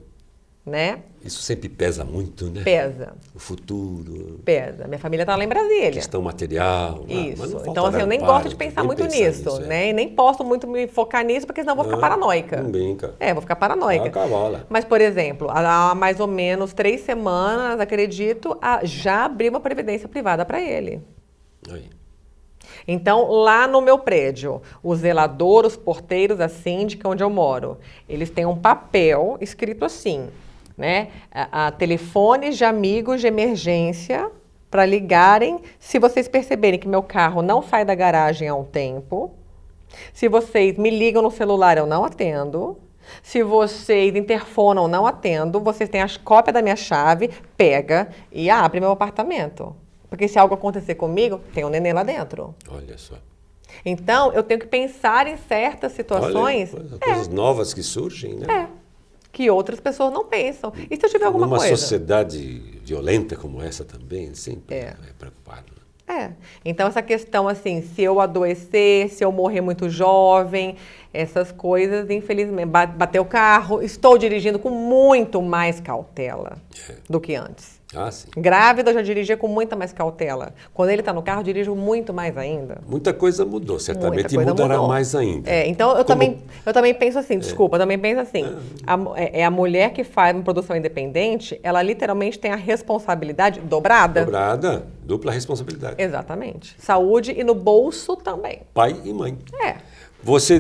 Né? Isso sempre pesa muito, né? Pesa. O futuro. Pesa. Minha família está lá em Brasília. Questão material. Isso. Mas não falta Então, assim, eu nem gosto de pensar muito nisso, né? E nem posso muito me focar nisso, porque senão eu vou ficar paranoica. Não brinca. Vou ficar paranoica. Cavola. Mas, por exemplo, há mais ou menos 3 semanas, acredito, já abri uma previdência privada para ele. Oi. Então, lá no meu prédio, o zelador, os porteiros, a síndica onde eu moro, eles têm um papel escrito assim, né? Telefones de amigos de emergência para ligarem se vocês perceberem que meu carro não sai da garagem há um tempo. Se vocês me ligam no celular, eu não atendo. Se vocês interfonam, não atendo. Vocês têm a cópia da minha chave, pega e abre meu apartamento. Porque se algo acontecer comigo, tem um neném lá dentro. Olha só. Então, eu tenho que pensar em certas situações... coisas novas que surgem, né? Que outras pessoas não pensam. E se eu tiver alguma coisa? Numa sociedade violenta como essa também, sempre é preocupado. Né? Então, essa questão, assim, se eu adoecer, se eu morrer muito jovem, essas coisas, infelizmente, bater o carro, estou dirigindo com muito mais cautela do que antes. Ah, sim. Grávida, eu já dirigia com muita mais cautela. Quando ele está no carro, eu dirijo muito mais ainda. Muita coisa mudou, certamente, e mudará mais ainda. Então, eu também penso assim, desculpa, eu também penso assim, a mulher que faz uma produção independente, ela literalmente tem a responsabilidade dobrada. Dobrada, dupla responsabilidade. Exatamente. Saúde e no bolso também. Pai e mãe. Você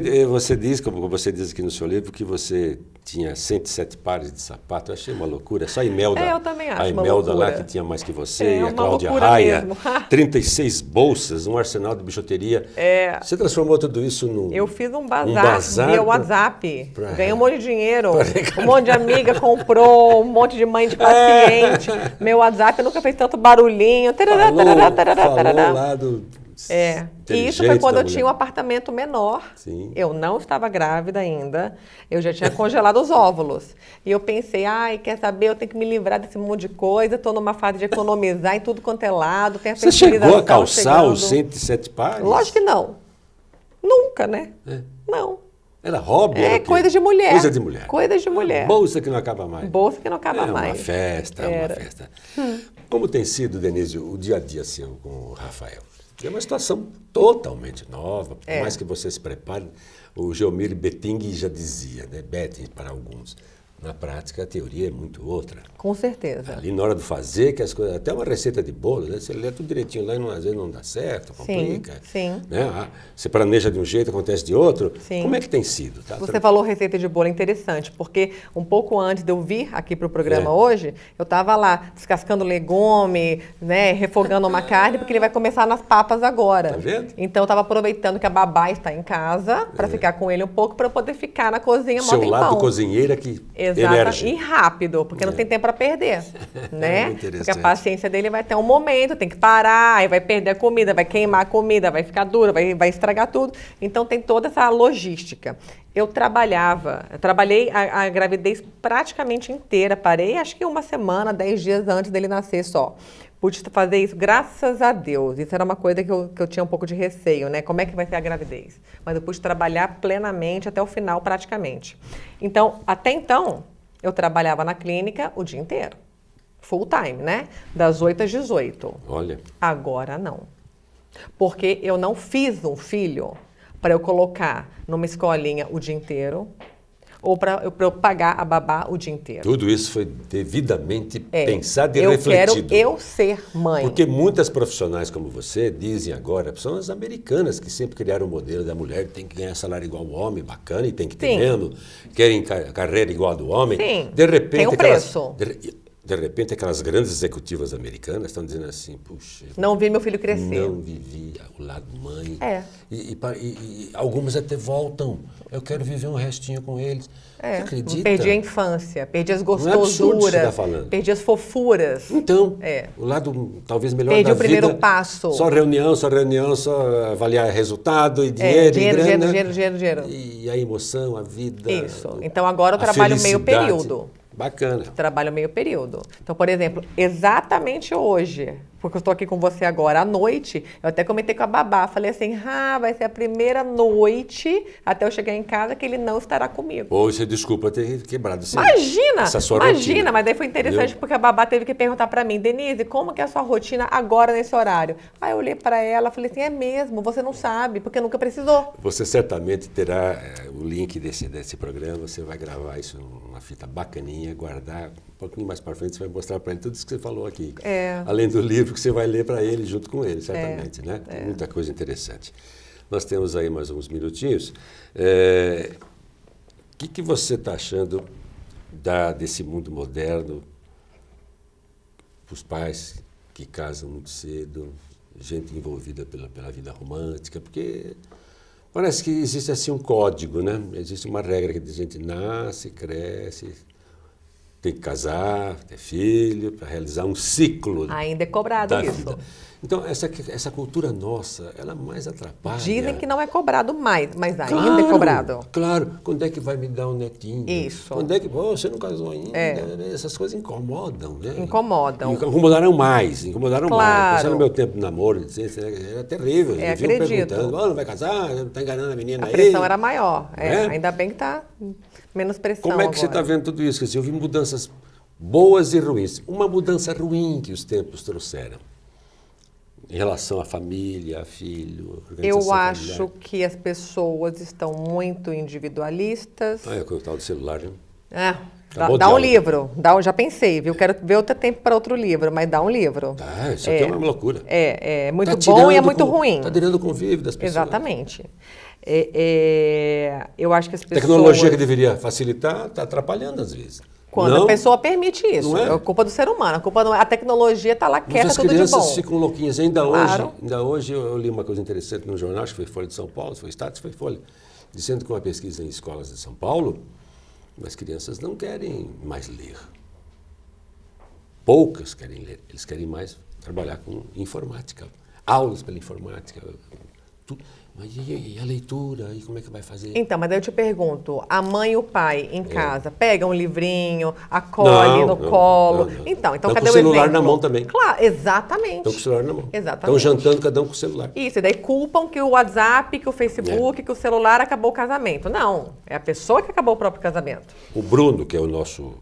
diz, como você diz aqui no seu livro, que você tinha 107 pares de sapato. Eu achei uma loucura. Só a Imelda. Eu também acho a Imelda lá que tinha mais que você, e a Cláudia Raia. 36 bolsas, um arsenal de bijuteria. Você transformou tudo isso num... Eu fiz um bazar via WhatsApp. Ganhei um monte de dinheiro. Um monte de amiga comprou, um monte de mãe de paciente. Meu WhatsApp nunca fez tanto barulhinho. Falou lá do... E isso foi quando eu tinha um apartamento menor. Sim. Eu não estava grávida ainda. Eu já tinha congelado os óvulos. E eu pensei, quer saber? Eu tenho que me livrar desse monte de coisa. Estou numa fase de economizar em tudo quanto é lado. Tem a Você chegou a calçar os 107 pares? Lógico que não. Nunca, né? Não. Era hobby? Coisa de mulher. Coisa de mulher. Coisa de mulher. Bolsa que não acaba mais. Bolsa que não acaba mais. Uma festa. Como tem sido, Denise, o dia a dia seu com o Rafael? É uma situação totalmente nova, por mais que você se prepare. O Geomir Betting já dizia, né? Betting para alguns. Na prática, a teoria é muito outra. Com certeza. Ali na hora de fazer, que as coisas, até uma receita de bolo, né? Você lê tudo direitinho lá e às vezes não dá certo, complica. Sim. Né? Você planeja de um jeito, acontece de outro. Sim. Como é que tem sido? Você falou receita de bolo, interessante, porque um pouco antes de eu vir aqui para o programa hoje, eu estava lá descascando legume, né, refogando uma carne, porque ele vai começar nas papas agora. Tá vendo? Então eu estava aproveitando que a babá está em casa para ficar com ele um pouco, para eu poder ficar na cozinha mó tempão. Seu lado cozinheira que exato, e rápido, porque não tem tempo para perder, né? Porque a paciência dele vai ter um momento, tem que parar, aí vai perder a comida, vai queimar a comida, vai ficar dura, vai estragar tudo. Então tem toda essa logística. Eu trabalhei a gravidez praticamente inteira, parei acho que 1 semana, 10 dias antes dele nascer só. Pude fazer isso, graças a Deus. Isso era uma coisa que eu tinha um pouco de receio, né? Como é que vai ser a gravidez? Mas eu pude trabalhar plenamente até o final, praticamente. Então, até então, eu trabalhava na clínica o dia inteiro. Full time, né? Das 8 às 18. Olha. Agora não. Porque eu não fiz um filho para eu colocar numa escolinha o dia inteiro ou para eu pagar a babá o dia inteiro. Tudo isso foi devidamente pensado e eu refletido. Quero eu ser mãe. Porque muitas profissionais como você dizem agora, são as americanas que sempre criaram o modelo da mulher que tem que ganhar salário igual ao homem, bacana, e tem que ter Sim. mesmo, querem carreira igual a do homem. Sim, De repente, tem um preço. De repente, aquelas grandes executivas americanas estão dizendo assim, puxa... Não vi meu filho crescer. Não vivi o lado mãe. É. E algumas até voltam. Eu quero viver um restinho com eles. Você acredita? Perdi a infância, perdi as Não é absurdo isso que você gostosuras, tá falando. perdi as fofuras. Então, É. o lado talvez melhor Perdi da o primeiro vida, passo. Só reunião, só avaliar resultado e dinheiro, e grana. Dinheiro. E a emoção, a vida. Isso. Então agora eu a trabalho meio felicidade. período. Bacana. Trabalho meio período. Então, por exemplo, exatamente hoje, porque eu estou aqui com você agora à noite, eu até comentei com a babá, falei assim, vai ser a primeira noite até eu chegar em casa que ele não estará comigo. Ou você desculpa ter quebrado Essa sua rotina, rotina. mas daí foi interessante. Viu? Porque a babá teve que perguntar pra mim, Denise, como que é a sua rotina agora nesse horário? Aí eu olhei pra ela, falei assim, é mesmo, você não sabe, porque nunca precisou. Você certamente terá o link desse programa, você vai gravar isso numa fita bacaninha, guardar, um pouquinho mais para frente você vai mostrar para ele tudo isso que você falou aqui. Além do livro que você vai ler para ele, junto com ele, certamente, né? Tem muita coisa interessante. Nós temos aí mais uns minutinhos. O que você está achando desse mundo moderno, os pais que casam muito cedo, gente envolvida pela vida romântica, porque parece que existe assim um código, né? Existe uma regra que a gente nasce, cresce, tem que casar, ter filho, para realizar um ciclo Ainda é cobrado da isso. vida. Então, essa cultura nossa, ela mais atrapalha. Dizem que não é cobrado mais, mas ainda é cobrado. Claro. Quando é que vai me dar um netinho? Isso. Quando é que... você não casou ainda? Essas coisas incomodam, né? Incomodaram mais. Claro. Pensando no meu tempo de namoro, era terrível. Eles viam acredito. perguntando, não vai casar? Está enganando a menina aí? A pressão era maior. É? Ainda bem que está menos pressão Como é que você está vendo tudo isso? Quer dizer, eu vi mudanças boas e ruins. Uma mudança ruim que os tempos trouxeram. Em relação à família, a filho, organização Eu acho familiar. que as pessoas estão muito individualistas. É o tal do celular, né? Dá Acabou o um diálogo. livro. Já pensei, viu? Quero ver outro tempo para outro livro, mas dá um livro. Isso aqui é uma loucura. É muito Tá bom e é tirando muito ruim. Está tirando o convívio das pessoas. Exatamente. Eu acho que as pessoas... Tecnologia que deveria facilitar está atrapalhando às vezes. Quando Não, a pessoa permite isso. Não é? É culpa do ser humano. A culpa não é... A tecnologia está lá mas quieta, as tudo de crianças bom. ficam louquinhas. Ainda Claro. hoje eu li uma coisa interessante no jornal, acho que foi Folha de São Paulo, foi Status, foi Folha, dizendo que uma pesquisa em escolas de São Paulo, as crianças não querem mais ler. Poucas querem ler. Eles querem mais trabalhar com informática. Aulas pela informática. Mas e a leitura? E como é que vai fazer? Então, mas daí eu te pergunto, a mãe e o pai em casa pegam um livrinho, acolhe no colo. Não. Então Estão cadê com o o celular exemplo? na mão também. Claro, exatamente. Estão com o celular na mão. Exatamente. Estão jantando cada um com o celular. Isso, e daí culpam que o WhatsApp, que o Facebook, que o celular acabou o casamento. Não, é a pessoa que acabou o próprio casamento. O Bruno, que é o nosso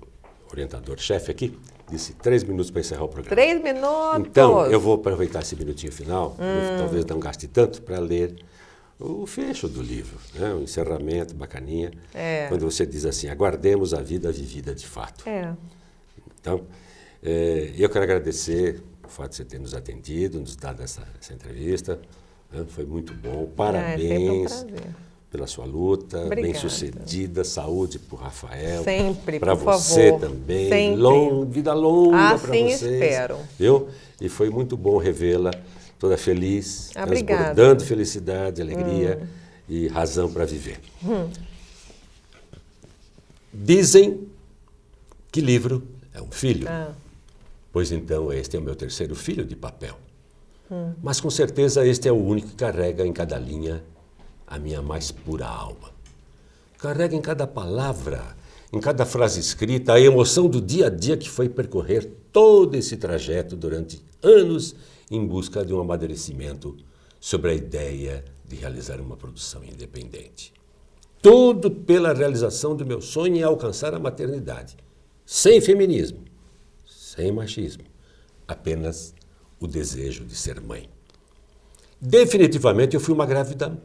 orientador-chefe aqui, disse 3 minutos para encerrar o programa. 3 minutos. Então, eu vou aproveitar esse minutinho final, talvez não gaste tanto, para ler o fecho do livro, né? O encerramento, bacaninha. Quando você diz assim, aguardemos a vida vivida de fato. Então, eu quero agradecer o fato de você ter nos atendido, nos dado essa entrevista. Né? Foi muito bom. Parabéns sempre um prazer. pela sua luta. Obrigada. Bem-sucedida. Saúde para o Rafael. Sempre, para por você favor. também. Sempre. Vida longa para Assim vocês. espero. Viu? E foi muito bom revê-la toda feliz, Obrigada. transbordando felicidade, alegria e razão para viver. Dizem que livro é um filho. Pois então, este é o meu terceiro filho de papel. Mas com certeza este é o único que carrega em cada linha a minha mais pura alma. Carrega em cada palavra, em cada frase escrita, a emoção do dia a dia que foi percorrer todo esse trajeto durante anos em busca de um amadurecimento sobre a ideia de realizar uma produção independente. Tudo pela realização do meu sonho em alcançar a maternidade, sem feminismo, sem machismo, apenas o desejo de ser mãe. definitivamente eu fui uma grávida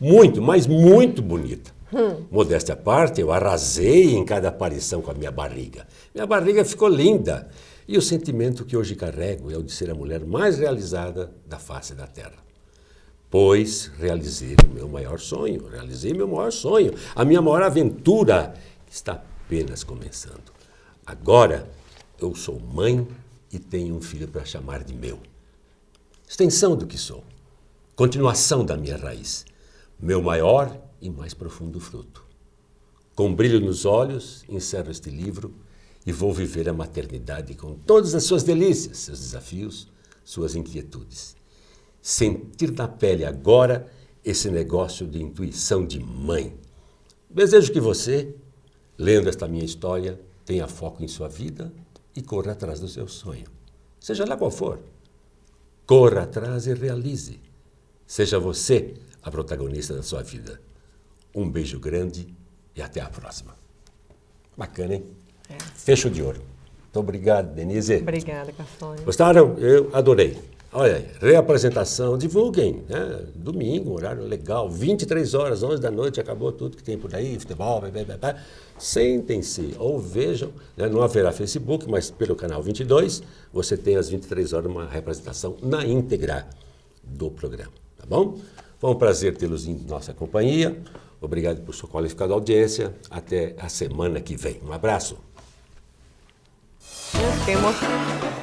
muito, mas muito bonita. Modéstia à parte, eu arrasei em cada aparição com a minha barriga. Minha barriga ficou linda. E o sentimento que hoje carrego é o de ser a mulher mais realizada da face da Terra. Pois realizei o meu maior sonho, a minha maior aventura está apenas começando. Agora eu sou mãe e tenho um filho para chamar de meu. Extensão do que sou, continuação da minha raiz, meu maior e mais profundo fruto. Com brilho nos olhos, encerro este livro e vou viver a maternidade com todas as suas delícias, seus desafios, suas inquietudes. Sentir na pele agora esse negócio de intuição de mãe. Desejo que você, lendo esta minha história, tenha foco em sua vida e corra atrás do seu sonho. Seja lá qual for. Corra atrás e realize. Seja você a protagonista da sua vida. Um beijo grande e até a próxima. Bacana, hein? Fecho de ouro. Muito obrigado, Denise. Obrigada, Caçonha. Gostaram? Eu adorei. Olha aí, reapresentação, divulguem, né? Domingo, horário legal, 23 horas, 11 da noite, acabou tudo que tem por aí, futebol, sentem-se ou vejam, né? Não haverá Facebook, mas pelo canal 22, você tem às 23 horas uma representação na íntegra do programa, tá bom? Foi um prazer tê-los em nossa companhia, obrigado por sua qualificada audiência, até a semana que vem. Um abraço. Eu fiquei emocionada.